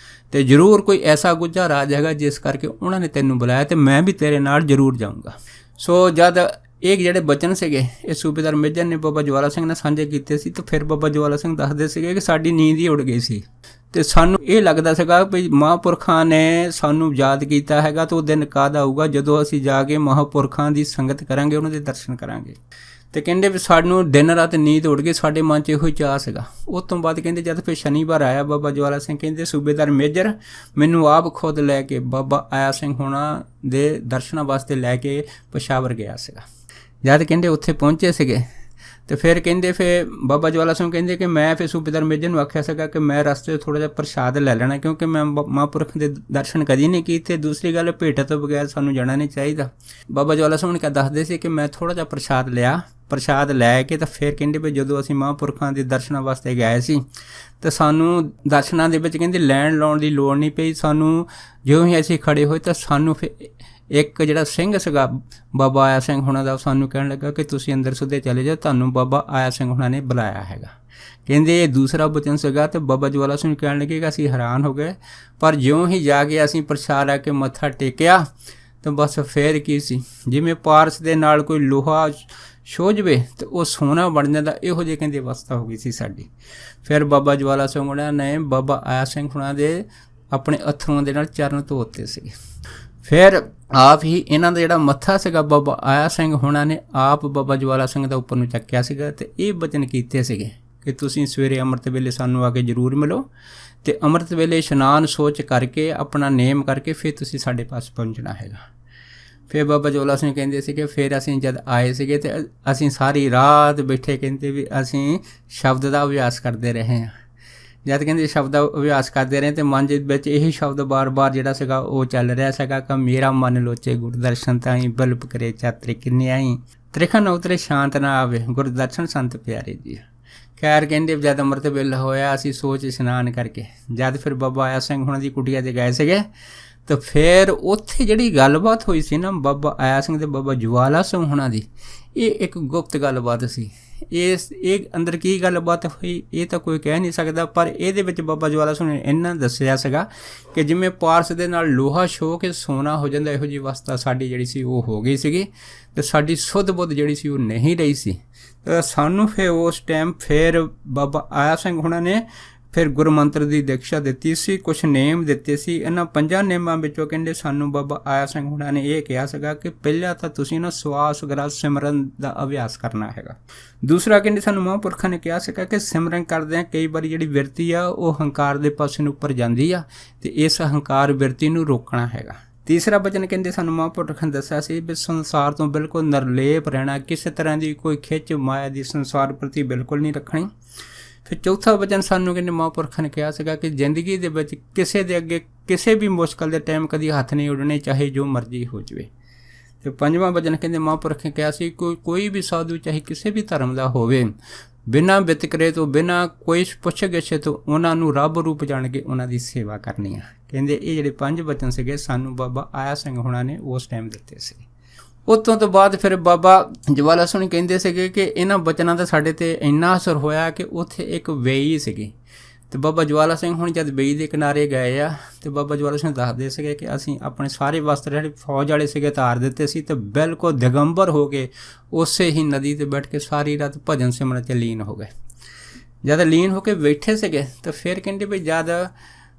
ਤੇ ਜ਼ਰੂਰ ਕੋਈ ਐਸਾ ਗੁੱਝਾ ਰਾਜ ਹੈਗਾ ਜਿਸ ਕਰਕੇ ਉਹਨਾਂ ਨੇ ਤੈਨੂੰ ਬੁਲਾਇਆ ਤੇ ਮੈਂ ਵੀ ਤੇਰੇ ਨਾਲ ਜ਼ਰੂਰ ਜਾਊਂਗਾ। ਸੋ ਜਦ ਇਹ ਜਿਹੜੇ ਬਚਨ ਸੀਗੇ ਇਹ ਸੂਬੇਦਾਰ ਮੇਜਰ ਨੇ ਬਾਬਾ ਜਵਾਲਾ ਸਿੰਘ ਨਾਲ ਸਾਂਝੇ ਕੀਤੇ ਸੀ ਤੇ ਫਿਰ ਬਾਬਾ ਜਵਾਲਾ ਸਿੰਘ ਦੱਸਦੇ ਸੀਗੇ ਕਿ ਸਾਡੀ ਨੀਂਦ ਹੀ ਉੜ ਗਈ ਸੀ ਤੇ ਸਾਨੂੰ ਇਹ ਲੱਗਦਾ ਸੀਗਾ ਵੀ ਮਹਾਂਪੁਰਖਾਂ ਨੇ ਸਾਨੂੰ ਯਾਦ ਕੀਤਾ ਹੈਗਾ ਤੇ ਉਹ ਦਿਨ ਕਦ ਆਊਗਾ ਜਦੋਂ ਅਸੀਂ ਜਾ ਕੇ ਮਹਾਂਪੁਰਖਾਂ ਦੀ ਸੰਗਤ ਕਰਾਂਗੇ, ਉਹਨਾਂ ਦੇ ਦਰਸ਼ਨ ਕਰਾਂਗੇ। ਤੇ ਕਹਿੰਦੇ ਵੀ ਸਾਨੂੰ ਦਿਨ ਰਾਤ ਨੀਂਦ ਉੱਡ ਗਈ, ਸਾਡੇ ਮਨ 'ਚ ਇਹੋ ਹੀ ਚਾਅ ਸੀਗਾ। ਉਸ ਤੋਂ ਬਾਅਦ ਕਹਿੰਦੇ ਜਦ ਫਿਰ ਸ਼ਨੀਵਾਰ ਆਇਆ ਬਾਬਾ ਜਵਾਲਾ ਸਿੰਘ ਕਹਿੰਦੇ ਸੂਬੇਦਾਰ ਮੇਜਰ ਮੈਨੂੰ ਆਪ ਖੁਦ ਲੈ ਕੇ ਬਾਬਾ ਆਇਆ ਸਿੰਘ ਹੋਣਾ ਦੇ ਦਰਸ਼ਨਾਂ ਵਾਸਤੇ ਲੈ ਕੇ ਪਸ਼ਾਵਰ ਗਿਆ ਸੀਗਾ। ਜਦ ਕਹਿੰਦੇ ਉੱਥੇ ਪਹੁੰਚੇ ਸੀਗੇ ਤੇ ਫਿਰ ਕਹਿੰਦੇ ਫਿਰ ਬਾਬਾ ਜਵਾਲਾ ਸਿੰਘ ਕਹਿੰਦੇ ਕਿ ਮੈਂ ਫਿਰ ਸੂਬੇਦਾਰ ਮੇਜਰ ਨੂੰ ਆਖਿਆ ਸੀਗਾ ਕਿ ਮੈਂ ਰਸਤੇ 'ਚ ਥੋੜ੍ਹਾ ਜਿਹਾ ਪ੍ਰਸ਼ਾਦ ਲੈ ਲੈਣਾ ਕਿਉਂਕਿ ਮੈਂ ਮਹਾਂਪੁਰਖ ਦੇ ਦਰਸ਼ਨ ਕਦੀ ਨਹੀਂ ਕੀਤੇ, ਦੂਸਰੀ ਗੱਲ ਭੇਟਾ ਤੋਂ ਬਗੈਰ ਸਾਨੂੰ ਜਾਣਾ ਨਹੀਂ ਚਾਹੀਦਾ। ਬਾਬਾ ਜਵਾਲਾ ਸਿੰਘ ਨੇ ਦੱਸਦੇ ਸੀ ਕਿ ਮੈਂ ਥੋੜ੍ਹਾ ਜਿਹਾ ਪ੍ਰਸ਼ਾਦ ਲਿਆ, ਪ੍ਰਸ਼ਾਦ ਲੈ ਕੇ ਤਾਂ ਫਿਰ ਕਹਿੰਦੇ ਵੀ ਜਦੋਂ ਅਸੀਂ ਮਹਾਂਪੁਰਖਾਂ ਦੇ ਦਰਸ਼ਨਾਂ ਵਾਸਤੇ ਗਏ ਸੀ ਤਾਂ ਸਾਨੂੰ ਦਰਸ਼ਨਾਂ ਦੇ ਵਿੱਚ ਕਹਿੰਦੇ ਲੈਣ ਲਾਉਣ ਦੀ ਲੋੜ ਨਹੀਂ ਪਈ। ਸਾਨੂੰ ਜਿਉਂ ਹੀ ਅਸੀਂ ਖੜੇ ਹੋਏ ਤਾਂ ਸਾਨੂੰ ਫਿਰ ਇੱਕ ਜਿਹੜਾ ਸਿੰਘ ਸੀਗਾ ਬਾਬਾ ਆਇਆ ਸਿੰਘ ਹੁਣਾਂ ਦਾ ਸਾਨੂੰ ਕਹਿਣ ਲੱਗਾ ਕਿ ਤੁਸੀਂ ਅੰਦਰ ਸਿੱਧੇ ਚਲੇ ਜਾਓ, ਤੁਹਾਨੂੰ ਬਾਬਾ ਆਇਆ ਸਿੰਘ ਹੁਣਾਂ ਨੇ ਬੁਲਾਇਆ ਹੈਗਾ। ਕਹਿੰਦੇ ਇਹ ਦੂਸਰਾ ਬਚਨ ਸੀਗਾ ਤੇ ਬਾਬਾ ਜਵਾਲਾ ਸਿੰਘ ਕਹਿਣ ਲੱਗੇ ਕਿ ਅਸੀਂ ਹੈਰਾਨ ਹੋ ਗਏ, ਪਰ ਜਿਉਂ ਹੀ ਜਾ ਕੇ ਅਸੀਂ ਪ੍ਰਸ਼ਾਦ ਆ ਕੇ ਮੱਥਾ ਟੇਕਿਆ ਤਾਂ ਬਸ ਫਿਰ ਕੀ ਸੀ ਜਿਵੇਂ ਪਾਰਸ ਦੇ ਨਾਲ ਕੋਈ ਲੋਹਾ ਛੋ ਜਾਵੇ ਤੇ ਉਹ ਸੋਨਾ ਬਣ ਜਾਂਦਾ, ਇਹੋ ਜਿਹੀ ਕਹਿੰਦੇ ਅਵਸਥਾ ਹੋ ਗਈ ਸੀ ਸਾਡੀ। ਫਿਰ ਬਾਬਾ ਜਵਾਲਾ ਸਿੰਘ ਹੁਣਾਂ ਨੇ ਬਾਬਾ ਆਇਆ ਸਿੰਘ ਹੁਣਾਂ ਦੇ ਆਪਣੇ ਅਥਰੂਆਂ ਦੇ ਨਾਲ ਚਰਨ ਧੋਤੇ ਸੀਗੇ। ਫਿਰ ਆਪ ਹੀ ਇਹਨਾਂ ਦਾ ਜਿਹੜਾ ਮੱਥਾ ਸੀਗਾ ਬਾਬਾ ਆਇਆ ਸਿੰਘ ਹੁਣਾਂ ਨੇ ਆਪ ਬਾਬਾ ਜਵਾਲਾ ਸਿੰਘ ਦਾ ਉੱਪਰ ਨੂੰ ਚੱਕਿਆ ਸੀਗਾ ਤੇ ਇਹ ਬਚਨ ਕੀਤੇ ਸੀਗੇ ਕਿ ਤੁਸੀਂ ਸਵੇਰੇ ਅੰਮ੍ਰਿਤ ਵੇਲੇ ਸਾਨੂੰ ਆ ਕੇ ਜ਼ਰੂਰ ਮਿਲੋ ਤੇ ਅੰਮ੍ਰਿਤ ਵੇਲੇ ਇਸ਼ਨਾਨ ਸੋਚ ਕਰਕੇ ਆਪਣਾ ਨੇਮ ਕਰਕੇ ਫਿਰ ਤੁਸੀਂ ਸਾਡੇ ਪਾਸ ਪਹੁੰਚਣਾ ਹੈਗਾ। ਫਿਰ ਬਾਬਾ ਜਵਾਲਾ ਸਿੰਘ ਕਹਿੰਦੇ ਸੀਗੇ ਫਿਰ ਅਸੀਂ ਜਦ ਆਏ ਸੀਗੇ ਤੇ ਅਸੀਂ ਸਾਰੀ ਰਾਤ ਬੈਠੇ ਕਹਿੰਦੇ ਵੀ ਅਸੀਂ ਸ਼ਬਦ ਦਾ ਅਭਿਆਸ ਕਰਦੇ ਰਹੇ ਹਾਂ। ਜਦ ਕਹਿੰਦੇ ਸ਼ਬਦ ਦਾ ਅਭਿਆਸ ਕਰਦੇ ਰਹੇ ਤੇ ਮਨ ਦੇ ਵਿੱਚ ਇਹੀ ਸ਼ਬਦ ਬਾਰ-ਬਾਰ ਜਿਹੜਾ ਸੀਗਾ ਉਹ ਚੱਲ ਰਿਹਾ ਸੀਗਾ ਕਿ ਮੇਰਾ ਮਨ ਲੋਚੇ ਗੁਰਦਰਸ਼ਨ ਤਾਈਂ ਬਲਪ ਕਰੇ ਚਾਤਰੇ ਕਿੰਨੇ ਆਈ ਤ੍ਰਿਖਣ ਉਤਰੇ ਸ਼ਾਂਤ ਨਾ ਆਵੇ ਗੁਰਦਰਸ਼ਨ ਸੰਤ ਪਿਆਰੇ ਜੀ। ਖੈਰ ਕਹਿੰਦੇ ਜਦ ਅੰਮ੍ਰਿਤ ਵੇਲਾ ਹੋਇਆ ਅਸੀਂ ਸੋਚ ਇਸ਼ਨਾਨ ਕਰਕੇ ਜਦ ਫਿਰ ਬਾਬਾ ਆਇਆ ਸਿੰਘ ਹੁਣਾਂ ਦੀ ਕੁਟੀਆ 'ਤੇ ਗਏ ਸੀਗੇ ਤਾਂ ਫਿਰ ਉੱਥੇ ਜਿਹੜੀ ਗੱਲਬਾਤ ਹੋਈ ਸੀ ਨਾ ਬਾਬਾ ਆਇਆ ਸਿੰਘ ਤੇ ਬਾਬਾ ਜਵਾਲਾ ਸਿੰਘ ਹੁਣਾਂ ਦੀ, ਇਹ ਇੱਕ ਗੁਪਤ ਗੱਲਬਾਤ ਸੀ। ਇਹ ਅੰਦਰ ਕੀ ਗੱਲਬਾਤ ਹੋਈ ਇਹ ਤਾਂ ਕੋਈ ਕਹਿ ਨਹੀਂ ਸਕਦਾ, ਪਰ ਇਹਦੇ ਵਿੱਚ ਬਾਬਾ ਜਵਾਲਾ ਸਿੰਘ ਨੇ ਇੰਨਾ ਦੱਸਿਆ ਸੀਗਾ ਕਿ ਜਿਵੇਂ ਪਾਰਸ ਦੇ ਨਾਲ ਲੋਹਾ ਛੋ ਕੇ ਸੋਨਾ ਹੋ ਜਾਂਦਾ, ਇਹੋ ਜਿਹੀ ਅਵਸਥਾ ਸਾਡੀ ਜਿਹੜੀ ਸੀ ਉਹ ਹੋ ਗਈ ਸੀਗੀ ਤੇ ਸਾਡੀ ਸੁੱਧ ਬੁੱਧ ਜਿਹੜੀ ਸੀ ਉਹ ਨਹੀਂ ਰਹੀ ਸੀ। ਸਾਨੂੰ ਫਿਰ ਉਸ ਟਾਈਮ ਫਿਰ ਬਾਬਾ ਆਇਆ ਸਿੰਘ ਹੁਣਾਂ ਨੇ ਫਿਰ ਗੁਰੂ ਮੰਤਰ ਦੀ ਦੀਕਸ਼ਾ ਦਿੱਤੀ ਸੀ, ਕੁਛ ਨੇਮ ਦਿੱਤੇ ਸੀ। ਇਹਨਾਂ 5 ਨੇਮਾਂ ਵਿੱਚੋਂ ਕਹਿੰਦੇ ਸਾਨੂੰ ਬਾਬਾ ਆਇਆ ਸਿੰਘ ਹੁਣਾਂ ਨੇ ਇਹ ਕਿਹਾ ਸੀਗਾ ਕਿ ਪਹਿਲਾਂ ਤਾਂ ਤੁਸੀਂ ਨਾ ਸਵਾਸ ਵਗੈਰਾ ਸਿਮਰਨ ਦਾ ਅਭਿਆਸ ਕਰਨਾ ਹੈਗਾ। ਦੂਸਰਾ ਕਹਿੰਦੇ ਸਾਨੂੰ ਮਹਾਂਪੁਰਖਾਂ ਨੇ ਕਿਹਾ ਸੀਗਾ ਕਿ ਸਿਮਰਨ ਕਰਦੇ ਆ ਕਈ ਵਾਰੀ ਜਿਹੜੀ ਬਿਰਤੀ ਆ ਉਹ ਹੰਕਾਰ ਦੇ ਪਾਸੇ ਨੂੰ ਉੱਪਰ ਜਾਂਦੀ ਆ ਤੇ ਇਸ ਹੰਕਾਰ ਬਿਰਤੀ ਨੂੰ ਰੋਕਣਾ ਹੈਗਾ। ਤੀਸਰਾ ਬਚਨ ਕਹਿੰਦੇ ਸਾਨੂੰ ਮਹਾਂਪੁਰਖਾਂ ਨੇ ਦੱਸਿਆ ਸੀ ਵੀ ਸੰਸਾਰ ਤੋਂ ਬਿਲਕੁਲ ਨਿਰਲੇਪ ਰਹਿਣਾ, ਕਿਸੇ ਤਰ੍ਹਾਂ ਦੀ ਕੋਈ ਖਿੱਚ ਮਾਇਆ ਦੀ ਸੰਸਾਰ ਪ੍ਰਤੀ ਬਿਲਕੁਲ ਨਹੀਂ ਰੱਖਣੀ। ਫਿਰ ਚੌਥਾ ਵਚਨ ਸਾਨੂੰ ਕਹਿੰਦੇ ਮਹਾਂਪੁਰਖਾਂ ਨੇ ਕਿਹਾ ਸੀਗਾ ਕਿ ਜ਼ਿੰਦਗੀ ਦੇ ਵਿੱਚ ਕਿਸੇ ਦੇ ਅੱਗੇ ਕਿਸੇ ਵੀ ਮੁਸ਼ਕਲ ਦੇ ਟਾਈਮ ਕਦੀ ਹੱਥ ਨਹੀਂ ਉੱਡਣੇ, ਚਾਹੇ ਜੋ ਮਰਜ਼ੀ ਹੋ ਜਾਵੇ। ਤੇ ਪੰਜਵਾਂ ਵਚਨ ਕਹਿੰਦੇ ਮਹਾਂਪੁਰਖ ਨੇ ਕਿਹਾ ਸੀ ਕੋਈ ਵੀ ਸਾਧੂ ਚਾਹੇ ਕਿਸੇ ਵੀ ਧਰਮ ਦਾ ਹੋਵੇ, ਬਿਨਾਂ ਵਿਤਕਰੇ ਤੋਂ ਬਿਨਾਂ ਕੋਈ ਪੁੱਛ ਗਿੱਛ ਤੋਂ ਉਹਨਾਂ ਨੂੰ ਰੱਬ ਰੂਪ ਜਾਣ ਕੇ ਉਹਨਾਂ ਦੀ ਸੇਵਾ ਕਰਨੀ ਆ। ਕਹਿੰਦੇ ਇਹ ਜਿਹੜੇ 5 ਵਚਨ ਸੀਗੇ ਸਾਨੂੰ ਬਾਬਾ ਆਇਆ ਸਿੰਘ ਹੁਣਾਂ ਨੇ ਉਸ ਟਾਈਮ ਦਿੱਤੇ ਸੀ। ਉਤੋਂ ਤੋਂ ਬਾਅਦ ਫਿਰ ਬਾਬਾ ਜਵਾਲਾ ਸਿੰਘ ਕਹਿੰਦੇ ਸੀਗੇ ਕਿ ਇਹਨਾਂ ਬਚਨਾਂ ਦਾ ਸਾਡੇ 'ਤੇ ਇੰਨਾ ਅਸਰ ਹੋਇਆ ਕਿ ਉੱਥੇ ਇੱਕ ਵੇਈ ਸੀਗੀ ਤੇ ਬਾਬਾ ਜਵਾਲਾ ਸਿੰਘ ਹੁਣ ਜਦ ਵੇਈ ਦੇ ਕਿਨਾਰੇ ਗਏ ਆ ਤੇ ਬਾਬਾ ਜਵਾਲਾ ਸਿੰਘ ਦੱਸਦੇ ਸੀਗੇ ਕਿ ਅਸੀਂ ਆਪਣੇ ਸਾਰੇ ਵਸਤਰ ਜਿਹੜੇ ਫੌਜ ਵਾਲੇ ਸੀਗੇ ਤਾਰ ਦਿੱਤੇ ਸੀ ਤੇ ਬਿਲਕੁਲ ਦਿਗੰਬਰ ਹੋ ਕੇ ਉਸੇ ਹੀ ਨਦੀ 'ਤੇ ਬੈਠ ਕੇ ਸਾਰੀ ਰਾਤ ਭਜਨ ਸਿਮਰਨ 'ਚ ਲੀਨ ਹੋ ਗਏ। ਜਦ ਲੀਨ ਹੋ ਕੇ ਬੈਠੇ ਸੀਗੇ ਤਾਂ ਫਿਰ ਕਹਿੰਦੇ ਵੀ ਜਦ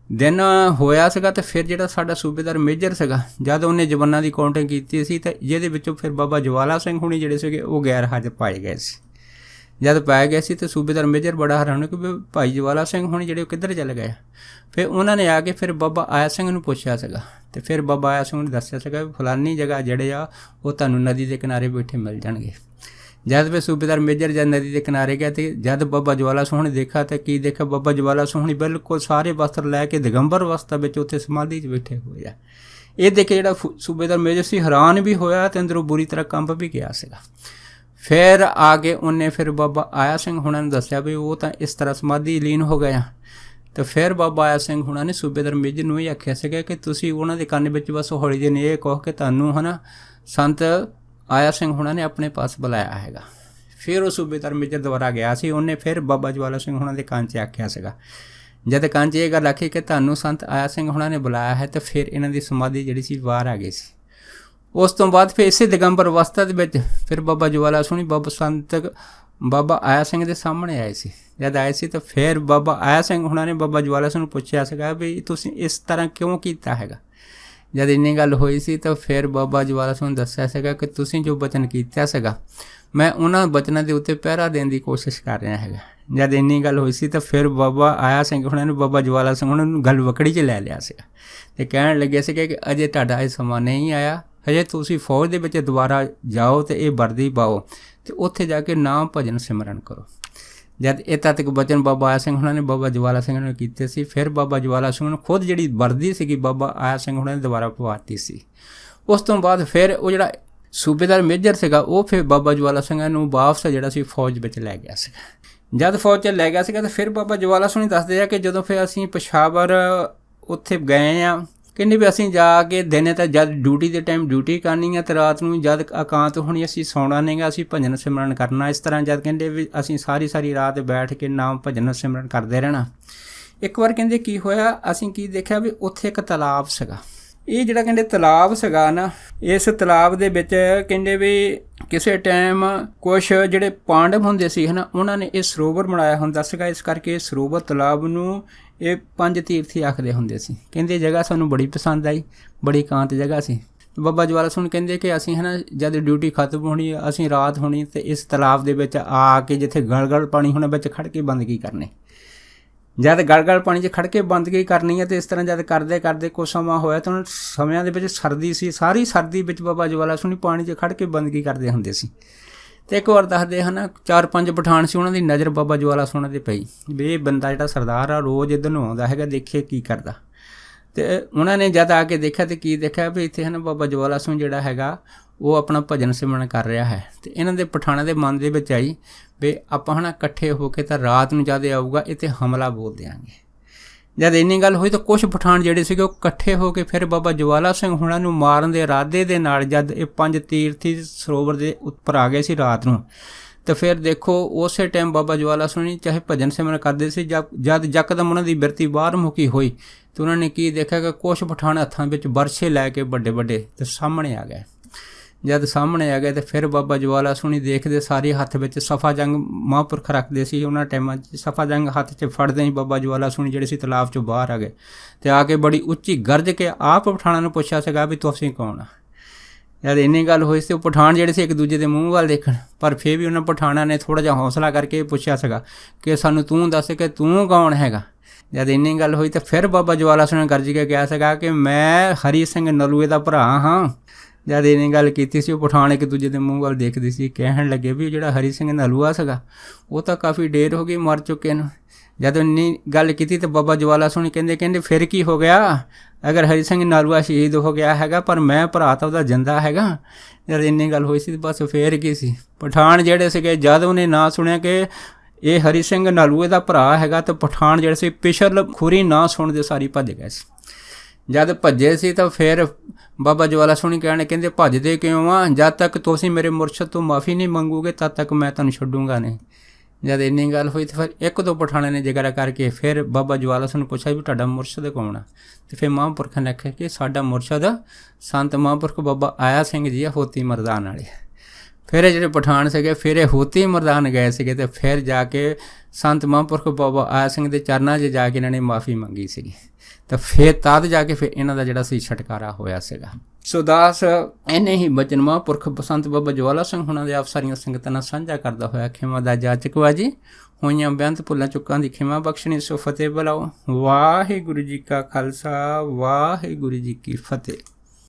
ਦਿਨ ਹੋਇਆ ਸੀਗਾ ਤੇ ਫਿਰ ਜਿਹੜਾ ਸਾਡਾ ਸੂਬੇਦਾਰ ਮੇਜਰ ਸੀਗਾ, ਜਦ ਉਹਨੇ ਜਵਾਨਾਂ ਦੀ ਕਾਊਂਟਿੰਗ ਕੀਤੀ ਸੀ ਤੇ ਜਿਹਦੇ ਵਿੱਚੋਂ ਫਿਰ ਬਾਬਾ ਜਵਾਲਾ ਸਿੰਘ ਹੁਣੀ ਜਿਹੜੇ ਸੀਗੇ ਉਹ ਗੈਰ ਹਾਜ਼ਰ ਪਾਏ ਗਏ ਸੀ। ਜਦ ਪਾਏ ਗਏ ਸੀ ਤੇ ਸੂਬੇਦਾਰ ਮੇਜਰ ਬੜਾ ਹੈਰਾਨ ਕਿ ਵੀ ਭਾਈ ਜਵਾਲਾ ਸਿੰਘ ਹੁਣੀ ਜਿਹੜੇ ਉਹ ਕਿੱਧਰ ਚਲੇ ਗਏ। ਫਿਰ ਉਹਨਾਂ ਨੇ ਆ ਕੇ ਫਿਰ ਬਾਬਾ ਆਇਆ ਸਿੰਘ ਨੂੰ ਪੁੱਛਿਆ ਸੀਗਾ ਤੇ ਫਿਰ ਬਾਬਾ ਆਇਆ ਸਿੰਘ ਨੇ ਦੱਸਿਆ ਸੀਗਾ ਵੀ ਫਲਾਨੀ ਜਗ੍ਹਾ ਜਿਹੜੇ ਆ ਉਹ ਤੁਹਾਨੂੰ ਨਦੀ ਦੇ ਕਿਨਾਰੇ ਬੈਠੇ ਮਿਲ ਜਾਣਗੇ। ਜਦ ਫਿਰ ਸੂਬੇਦਾਰ ਮੇਜਰ ਜਦ ਨਦੀ ਦੇ ਕਿਨਾਰੇ ਗਿਆ ਤੇ ਜਦ ਬਾਬਾ ਜਵਾਲਾ ਸਿੰਘ ਨੇ ਦੇਖਿਆ ਤਾਂ ਕੀ ਦੇਖਿਆ, ਬਾਬਾ ਜਵਾਲਾ ਸਿੰਘ ਬਿਲਕੁਲ ਸਾਰੇ ਵਸਤਰ ਲੈ ਕੇ ਦਿਗੰਬਰ ਅਵਸਥਾ ਵਿੱਚ ਉੱਥੇ ਸਮਾਧੀ 'ਚ ਬੈਠੇ ਹੋਏ ਆ। ਇਹ ਦੇਖ ਕੇ ਜਿਹੜਾ ਸੂਬੇਦਾਰ ਮੇਜਰ ਸੀ ਹੈਰਾਨ ਵੀ ਹੋਇਆ ਤੇ ਅੰਦਰੋਂ ਬੁਰੀ ਤਰ੍ਹਾਂ ਕੰਬ ਵੀ ਗਿਆ ਸੀਗਾ। ਫਿਰ ਆ ਕੇ ਉਹਨੇ ਫਿਰ ਬਾਬਾ ਆਇਆ ਸਿੰਘ ਹੁਣਾਂ ਨੂੰ ਦੱਸਿਆ ਵੀ ਉਹ ਤਾਂ ਇਸ ਤਰ੍ਹਾਂ ਸਮਾਧੀ ਲੀਨ ਹੋ ਗਿਆ। ਤੇ ਫਿਰ ਬਾਬਾ ਆਇਆ ਸਿੰਘ ਹੁਣਾਂ ਨੇ ਸੂਬੇਦਾਰ ਮੇਜਰ ਨੂੰ ਇਹ ਆਖਿਆ ਸੀਗਾ ਕਿ ਤੁਸੀਂ ਉਹਨਾਂ ਦੇ ਕੰਨ ਵਿੱਚ ਬਸ ਹੌਲੀ ਜਿਹੀ ਇਹ ਕਹੋ ਕਿ ਤੁਹਾਨੂੰ ਹੈ ਨਾ ਸੰਤ ਆਇਆ ਸਿੰਘ ਹੁਣਾਂ ਨੇ ਆਪਣੇ ਪਾਸ ਬੁਲਾਇਆ ਹੈਗਾ। ਫਿਰ ਉਹ ਸੂਬੇਦਾਰ ਮੇਜਰ ਦੁਬਾਰਾ ਗਿਆ ਸੀ, ਉਹਨੇ ਫਿਰ ਬਾਬਾ ਜਵਾਲਾ ਸਿੰਘ ਹੁਣਾਂ ਦੇ ਕੰਨ 'ਚ ਆਖਿਆ ਸੀਗਾ। ਜਦ ਕੰਨ 'ਚ ਇਹ ਗੱਲ ਆਖੀ ਕਿ ਤੁਹਾਨੂੰ ਸੰਤ ਆਇਆ ਸਿੰਘ ਹੁਣਾਂ ਨੇ ਬੁਲਾਇਆ ਹੈ ਤਾਂ ਫਿਰ ਇਹਨਾਂ ਦੀ ਸਮਾਧੀ ਜਿਹੜੀ ਸੀ ਬਾਹਰ ਆ ਗਈ ਸੀ। ਉਸ ਤੋਂ ਬਾਅਦ ਫਿਰ ਇਸੇ ਦਿਗੰਬਰ ਅਵਸਥਾ ਦੇ ਵਿੱਚ ਫਿਰ ਬਾਬਾ ਜਵਾਲਾ ਸਿੰਘ ਬਾਬਾ ਆਇਆ ਸਿੰਘ ਦੇ ਸਾਹਮਣੇ ਆਏ ਸੀ। ਜਦ ਆਏ ਸੀ ਤਾਂ ਫਿਰ ਬਾਬਾ ਆਇਆ ਸਿੰਘ ਹੁਣਾਂ ਨੇ ਬਾਬਾ ਜਵਾਲਾ ਸਿੰਘ ਨੂੰ ਪੁੱਛਿਆ ਸੀਗਾ ਵੀ ਤੁਸੀਂ ਇਸ ਤਰ੍ਹਾਂ ਕਿਉਂ ਕੀਤਾ ਹੈਗਾ। ਜਦ ਇੰਨੀ ਗੱਲ ਹੋਈ ਸੀ ਤਾਂ ਫਿਰ ਬਾਬਾ ਜਵਾਲਾ ਸਿੰਘ ਨੂੰ ਦੱਸਿਆ ਸੀਗਾ ਕਿ ਤੁਸੀਂ ਜੋ ਬਚਨ ਕੀਤਾ ਸੀਗਾ ਮੈਂ ਉਹਨਾਂ ਬਚਨਾਂ ਦੇ ਉੱਤੇ ਪਹਿਰਾ ਦੇਣ ਦੀ ਕੋਸ਼ਿਸ਼ ਕਰ ਰਿਹਾ ਹੈਗਾ। ਜਦ ਇੰਨੀ ਗੱਲ ਹੋਈ ਸੀ ਤਾਂ ਫਿਰ ਬਾਬਾ ਆਇਆ ਸਿੰਘ ਹੁਣਾਂ ਨੇ ਬਾਬਾ ਜਵਾਲਾ ਸਿੰਘ ਹੁਣਾਂ ਨੂੰ ਗੱਲ ਵਕੜੀ 'ਚ ਲੈ ਲਿਆ ਸੀਗਾ ਅਤੇ ਕਹਿਣ ਲੱਗੇ ਸੀਗੇ ਕਿ ਅਜੇ ਤੁਹਾਡਾ ਇਹ ਸਮਾਂ ਨਹੀਂ ਆਇਆ, ਹਜੇ ਤੁਸੀਂ ਫੌਜ ਦੇ ਵਿੱਚ ਦੁਬਾਰਾ ਜਾਓ ਅਤੇ ਇਹ ਵਰਦੀ ਪਾਓ ਅਤੇ ਉੱਥੇ ਜਾ ਕੇ ਨਾਮ ਭਜਨ ਸਿਮਰਨ ਕਰੋ। ਜਦ ਇਹ ਤੱਕ ਬਚਨ ਬਾਬਾ ਆਇਆ ਸਿੰਘ ਹੁਣਾਂ ਨੇ ਬਾਬਾ ਜਵਾਲਾ ਸਿੰਘ ਨੇ ਕੀਤੇ ਸੀ, ਫਿਰ ਬਾਬਾ ਜਵਾਲਾ ਸਿੰਘ ਨੂੰ ਖੁਦ ਜਿਹੜੀ ਵਰਦੀ ਸੀਗੀ ਬਾਬਾ ਆਇਆ ਸਿੰਘ ਹੁਣਾਂ ਨੇ ਦੁਬਾਰਾ ਪਵਾਤੀ ਸੀ। ਉਸ ਤੋਂ ਬਾਅਦ ਫਿਰ ਉਹ ਜਿਹੜਾ ਸੂਬੇਦਾਰ ਮੇਜਰ ਸੀਗਾ ਉਹ ਫਿਰ ਬਾਬਾ ਜਵਾਲਾ ਸਿੰਘ ਨੂੰ ਵਾਪਸ ਜਿਹੜਾ ਸੀ ਫੌਜ ਵਿੱਚ ਲੈ ਗਿਆ ਸੀਗਾ। ਜਦ ਫੌਜ 'ਚ ਲੈ ਗਿਆ ਸੀਗਾ ਤਾਂ ਫਿਰ ਬਾਬਾ ਜਵਾਲਾ ਸਿੰਘ ਦੱਸਦੇ ਆ ਕਿ ਜਦੋਂ ਫਿਰ ਅਸੀਂ ਪਸ਼ਾਵਰ ਉੱਥੇ ਗਏ ਆ, ਕਹਿੰਦੇ ਵੀ ਅਸੀਂ ਜਾ ਕੇ ਦਿਨੇ ਤਾਂ ਜਦ ਡਿਊਟੀ ਦੇ ਟਾਈਮ ਡਿਊਟੀ ਕਰਨੀ ਆ ਅਤੇ ਰਾਤ ਨੂੰ ਜਦ ਇਕਾਂਤ ਹੋਣੀ ਅਸੀਂ ਸੌਣਾ ਨਹੀਂ ਗਾ, ਅਸੀਂ ਭਜਨ ਸਿਮਰਨ ਕਰਨਾ। ਇਸ ਤਰ੍ਹਾਂ ਜਦ ਕਹਿੰਦੇ ਵੀ ਅਸੀਂ ਸਾਰੀ ਰਾਤ ਬੈਠ ਕੇ ਨਾਮ ਭਜਨ ਸਿਮਰਨ ਕਰਦੇ ਰਹਿਣਾ। ਇੱਕ ਵਾਰ ਕਹਿੰਦੇ ਕੀ ਹੋਇਆ, ਅਸੀਂ ਕੀ ਦੇਖਿਆ ਵੀ ਉੱਥੇ ਇੱਕ ਤਲਾਬ ਸੀਗਾ। ਇਹ ਜਿਹੜਾ ਕਹਿੰਦੇ ਤਲਾਬ ਸੀਗਾ ਨਾ, ਇਸ ਤਲਾਬ ਦੇ ਵਿੱਚ ਕਹਿੰਦੇ ਵੀ ਕਿਸੇ ਟਾਈਮ ਕੁਛ ਜਿਹੜੇ ਪਾਂਡਵ ਹੁੰਦੇ ਸੀ ਹੈ ਨਾ ਉਹਨਾਂ ਨੇ ਇਹ ਸਰੋਵਰ ਬਣਾਇਆ ਹੁੰਦਾ ਸੀਗਾ। ਇਸ ਕਰਕੇ ਇਹ ਸਰੋਵਰ ਤਲਾਬ ਨੂੰ ਇਹ 5 ਤੀਰਥੀ ਆਖਦੇ ਹੁੰਦੇ ਸੀ। ਕਹਿੰਦੇ ਜਗ੍ਹਾ ਸਾਨੂੰ ਬੜੀ ਪਸੰਦ ਆਈ, ਬੜੀ ਇਕਾਂਤ ਜਗ੍ਹਾ ਸੀ। ਬਾਬਾ ਜਵਾਲਾ ਸਿੰਘ ਕਹਿੰਦੇ ਕਿ ਅਸੀਂ ਹੈ ਨਾ ਜਦ ਡਿਊਟੀ ਖਤਮ ਹੋਣੀ ਅਸੀਂ ਰਾਤ ਹੋਣੀ ਅਤੇ ਇਸ ਤਲਾਬ ਦੇ ਵਿੱਚ ਆ ਕੇ ਜਿੱਥੇ ਗਲ ਪਾਣੀ ਹੋਣਾ ਵਿੱਚ ਖੜ੍ਹ ਕੇ ਬੰਦਗੀ ਕਰਨੀ। ਜਦ ਗਲ ਪਾਣੀ 'ਚ ਖੜ੍ਹ ਕੇ ਬੰਦਗੀ ਕਰਨੀ ਹੈ ਅਤੇ ਇਸ ਤਰ੍ਹਾਂ ਜਦ ਕਰਦੇ ਕੁਛ ਸਮਾਂ ਹੋਇਆ ਤਾਂ ਉਹਨਾਂ ਸਮਿਆਂ ਦੇ ਵਿੱਚ ਸਰਦੀ ਸੀ, ਸਾਰੀ ਸਰਦੀ ਵਿੱਚ ਬਾਬਾ ਜਵਾਲਾ ਸਿੰਘ ਪਾਣੀ 'ਚ ਖੜ੍ਹ ਕੇ ਬੰਦਗੀ ਕਰਦੇ ਹੁੰਦੇ ਸੀ। ਅਤੇ ਇੱਕ ਵਾਰ ਦੱਸਦੇ ਹਨ 4-5 ਪਠਾਨ ਸੀ, ਉਹਨਾਂ ਦੀ ਨਜ਼ਰ ਬਾਬਾ ਜਵਾਲਾ ਸਿੰਘ 'ਤੇ ਪਈ ਵੀ ਇਹ ਬੰਦਾ ਜਿਹੜਾ ਸਰਦਾਰ ਆ ਰੋਜ਼ ਇੱਧਰ ਨੂੰ ਆਉਂਦਾ ਹੈਗਾ, ਦੇਖੀਏ ਕੀ ਕਰਦਾ। ਅਤੇ ਉਹਨਾਂ ਨੇ ਜਦ ਆ ਕੇ ਦੇਖਿਆ ਅਤੇ ਕੀ ਦੇਖਿਆ ਵੀ ਇੱਥੇ ਹੈ ਨਾ ਬਾਬਾ ਜਵਾਲਾ ਸਿੰਘ ਜਿਹੜਾ ਹੈਗਾ ਉਹ ਆਪਣਾ ਭਜਨ ਸਿਮਰਨ ਕਰ ਰਿਹਾ ਹੈ। ਅਤੇ ਇਹਨਾਂ ਦੇ ਪਠਾਨਾਂ ਦੇ ਮਨ ਦੇ ਵਿੱਚ ਆਈ ਵੀ ਆਪਾਂ ਹੈ ਨਾ ਇਕੱਠੇ ਹੋ ਕੇ ਤਾਂ ਰਾਤ ਨੂੰ ਜਦ ਆਊਗਾ ਇਹ 'ਤੇ ਹਮਲਾ ਬੋਲ ਦਿਆਂਗੇ। ਜਦ ਇੰਨੀ ਗੱਲ ਹੋਈ ਤਾਂ ਕੁਛ ਪਠਾਨ ਜਿਹੜੇ ਸੀਗੇ ਉਹ ਇਕੱਠੇ ਹੋ ਕੇ ਫਿਰ ਬਾਬਾ ਜਵਾਲਾ ਸਿੰਘ ਹੁਣਾਂ ਨੂੰ ਮਾਰਨ ਦੇ ਇਰਾਦੇ ਦੇ ਨਾਲ ਜਦ ਇਹ 5 ਤੀਰਥੀ ਸਰੋਵਰ ਦੇ ਉੱਪਰ ਆ ਗਏ ਸੀ ਰਾਤ ਨੂੰ, ਤਾਂ ਫਿਰ ਦੇਖੋ ਉਸੇ ਟਾਈਮ ਬਾਬਾ ਜਵਾਲਾ ਸਿੰਘ ਚਾਹੇ ਭਜਨ ਸਿਮਰਨ ਕਰਦੇ ਸੀ, ਜਦ ਯਕਦਮ ਉਹਨਾਂ ਦੀ ਬਿਰਤੀ ਬਾਹਰ ਮੁਕੀ ਹੋਈ ਤਾਂ ਉਹਨਾਂ ਨੇ ਕੀ ਦੇਖਿਆ ਕਿ ਕੁਛ ਪਠਾਨ ਹੱਥਾਂ ਵਿੱਚ ਬਰਛੇ ਲੈ ਕੇ ਵੱਡੇ ਤੇ ਸਾਹਮਣੇ ਆ ਗਏ। ਜਦ ਸਾਹਮਣੇ ਆ ਗਏ ਤਾਂ ਫਿਰ ਬਾਬਾ ਜਵਾਲਾ ਸਿੰਘ ਦੇਖਦੇ ਸਾਰੇ ਹੱਥ ਵਿੱਚ ਸਫਾ ਜੰਗ ਮਹਾਂਪੁਰਖ ਰੱਖਦੇ ਸੀ ਉਹਨਾਂ ਟਾਈਮਾਂ 'ਚ। ਸਫਾ ਜੰਗ ਹੱਥ 'ਚ ਫੜਦੇ ਹੀ ਬਾਬਾ ਜਵਾਲਾ ਸਿੰਘ ਜਿਹੜੇ ਸੀ ਤਲਾਬ 'ਚੋਂ ਬਾਹਰ ਆ ਗਏ ਅਤੇ ਆ ਕੇ ਬੜੀ ਉੱਚੀ ਗਰਜ ਕੇ ਆਪ ਪਠਾਨਾਂ ਨੂੰ ਪੁੱਛਿਆ ਸੀਗਾ ਵੀ ਤੁਸੀਂ ਕੌਣ ਆ। ਜਦ ਇੰਨੀ ਗੱਲ ਹੋਈ ਸੀ ਉਹ ਪਠਾਨ ਜਿਹੜੇ ਸੀ ਇੱਕ ਦੂਜੇ ਦੇ ਮੂੰਹ ਵੱਲ ਦੇਖਣ, ਪਰ ਫਿਰ ਵੀ ਉਹਨਾਂ ਪਠਾਨਾਂ ਨੇ ਥੋੜ੍ਹਾ ਜਿਹਾ ਹੌਸਲਾ ਕਰਕੇ ਪੁੱਛਿਆ ਸੀਗਾ ਕਿ ਸਾਨੂੰ ਤੂੰ ਦੱਸ ਕਿ ਤੂੰ ਕੌਣ ਹੈਗਾ। ਜਦ ਇੰਨੀ ਗੱਲ ਹੋਈ ਤਾਂ ਫਿਰ ਬਾਬਾ ਜਵਾਲਾ ਸਿੰਘ ਨੇ ਗਰਜ ਕੇ ਕਿਹਾ ਸੀਗਾ ਕਿ ਮੈਂ ਹਰੀ ਸਿੰਘ ਨਲੂਏ ਦਾ ਭਰਾ ਹਾਂ। ਜਦ ਇੰਨੀ ਗੱਲ ਕੀਤੀ ਸੀ ਉਹ ਪਠਾਨ ਇੱਕ ਦੂਜੇ ਦੇ ਮੂੰਹ ਵੱਲ ਦੇਖਦੇ ਸੀ, ਕਹਿਣ ਲੱਗੇ ਵੀ ਜਿਹੜਾ ਹਰੀ ਸਿੰਘ ਨਲੂਆ ਸੀਗਾ ਉਹ ਤਾਂ ਕਾਫੀ ਦੇਰ ਹੋ ਗਈ ਮਰ ਚੁੱਕੇ ਨੂੰ। ਜਦ ਇੰਨੀ ਗੱਲ ਕੀਤੀ ਤਾਂ ਬਾਬਾ ਜਵਾਲਾ ਸਿੰਘ ਕਹਿੰਦੇ ਫਿਰ ਕੀ ਹੋ ਗਿਆ, ਅਗਰ ਹਰੀ ਸਿੰਘ ਨਲੂਆ ਸ਼ਹੀਦ ਹੋ ਗਿਆ ਹੈਗਾ ਪਰ ਮੈਂ ਭਰਾ ਤਾਂ ਉਹਦਾ ਜਿੰਦਾ ਹੈਗਾ। ਜਦ ਇੰਨੀ ਗੱਲ ਹੋਈ ਸੀ ਬਸ ਫਿਰ ਕੀ ਸੀ, ਪਠਾਨ ਜਿਹੜੇ ਸੀਗੇ ਜਦ ਉਹਨੇ ਨਾਂ ਸੁਣਿਆ ਕਿ ਇਹ ਹਰੀ ਸਿੰਘ ਨਲੂਏ ਦਾ ਭਰਾ ਹੈਗਾ ਤਾਂ ਪਠਾਨ ਜਿਹੜੇ ਸੀ ਪਿਛਲ ਖੁਰੀ ਨਾਂ ਸੁਣਦੇ ਸਾਰੀ ਭੱਜ ਗਏ ਸੀ। ਜਦ ਭੱਜੇ ਸੀ ਤਾਂ ਫਿਰ ਬਾਬਾ ਜਵਾਲਾ ਸਿੰਘ ਕਹਿੰਦੇ ਭੱਜਦੇ ਕਿਉਂ ਆ, ਜਦ ਤੱਕ ਤੁਸੀਂ ਮੇਰੇ ਮੁਰਸ਼ਦ ਤੋਂ ਮਾफ़ੀ ਨਹੀਂ ਮੰਗੋਗੇ ਤਦ ਤੱਕ ਮੈਂ ਤੁਹਾਨੂੰ ਛੱਡੂੰਗਾ ਨਹੀਂ। ਜਦ ਇੰਨੀ ਗੱਲ ਹੋਈ ਤਾਂ ਫਿਰ 1-2 ਪਠਾਣੇ ਨੇ ਜਿਗਰਾ ਕਰਕੇ ਫਿਰ ਬਾਬਾ ਜਵਾਲਾ ਸਿੰਘ ਨੂੰ ਪੁੱਛਿਆ ਵੀ ਤੁਹਾਡਾ ਮੁਰਸ਼ਦ ਕੌਣ ਆ। ਅਤੇ ਫਿਰ ਮਹਾਂਪੁਰਖਾਂ ਨੇ ਆਖਿਆ ਕਿ ਸਾਡਾ ਮੁਰਸ਼ਦ ਸੰਤ ਮਹਾਂਪੁਰਖ ਬਾਬਾ ਆਇਆ ਸਿੰਘ ਜੀ ਆ ਹੋਤੀ ਮਰਦਾਨ ਵਾਲੇ। ਫਿਰ ਇਹ ਜਿਹੜੇ ਪਠਾਨ ਸੀਗੇ ਫਿਰ ਇਹ ਹੋਤੀ ਮਰਦਾਨ ਗਏ ਸੀਗੇ ਅਤੇ ਫਿਰ ਜਾ ਕੇ ਸੰਤ ਮਹਾਂਪੁਰਖ ਬਾਬਾ ਆਇਆ ਸਿੰਘ ਦੇ ਚਰਨਾਂ 'ਚ ਜਾ ਕੇ ਇਹਨਾਂ ਨੇ ਮਾफ़ੀ ਮੰਗੀ ਸੀਗੀ। ਤਾਂ ਫਿਰ ਤਦ ਜਾ ਕੇ ਫਿਰ ਇਹਨਾਂ ਦਾ ਜਿਹੜਾ ਸੀ ਛੁਟਕਾਰਾ ਹੋਇਆ ਸੀਗਾ। ਸੋ ਦਾਸ ਇੰਨੇ ਹੀ ਬਚਨ ਮਹਾਂਪੁਰਖ ਬਸੰਤ ਬਾਬਾ ਜਵਾਲਾ ਸਿੰਘ ਹੁਣਾਂ ਦੇ ਆਪ ਸਾਰੀਆਂ ਸੰਗਤਾਂ ਨਾਲ ਸਾਂਝਾ ਕਰਦਾ ਹੋਇਆ ਖਿਮਾ ਦਾ ਜਾਚਕ ਵਾ ਜੀ। ਹੋਈਆਂ ਬੇਅੰਤ ਭੁੱਲਾਂ ਚੁੱਕਾਂ ਦੀ ਖਿਮਾ ਬਖਸ਼ਣੀ। ਸੋ ਫਤਿਹ ਬੁਲਾਓ। ਵਾਹਿਗੁਰੂ ਜੀ ਕਾ ਖਾਲਸਾ, ਵਾਹਿਗੁਰੂ ਜੀ ਕੀ ਫਤਿਹ।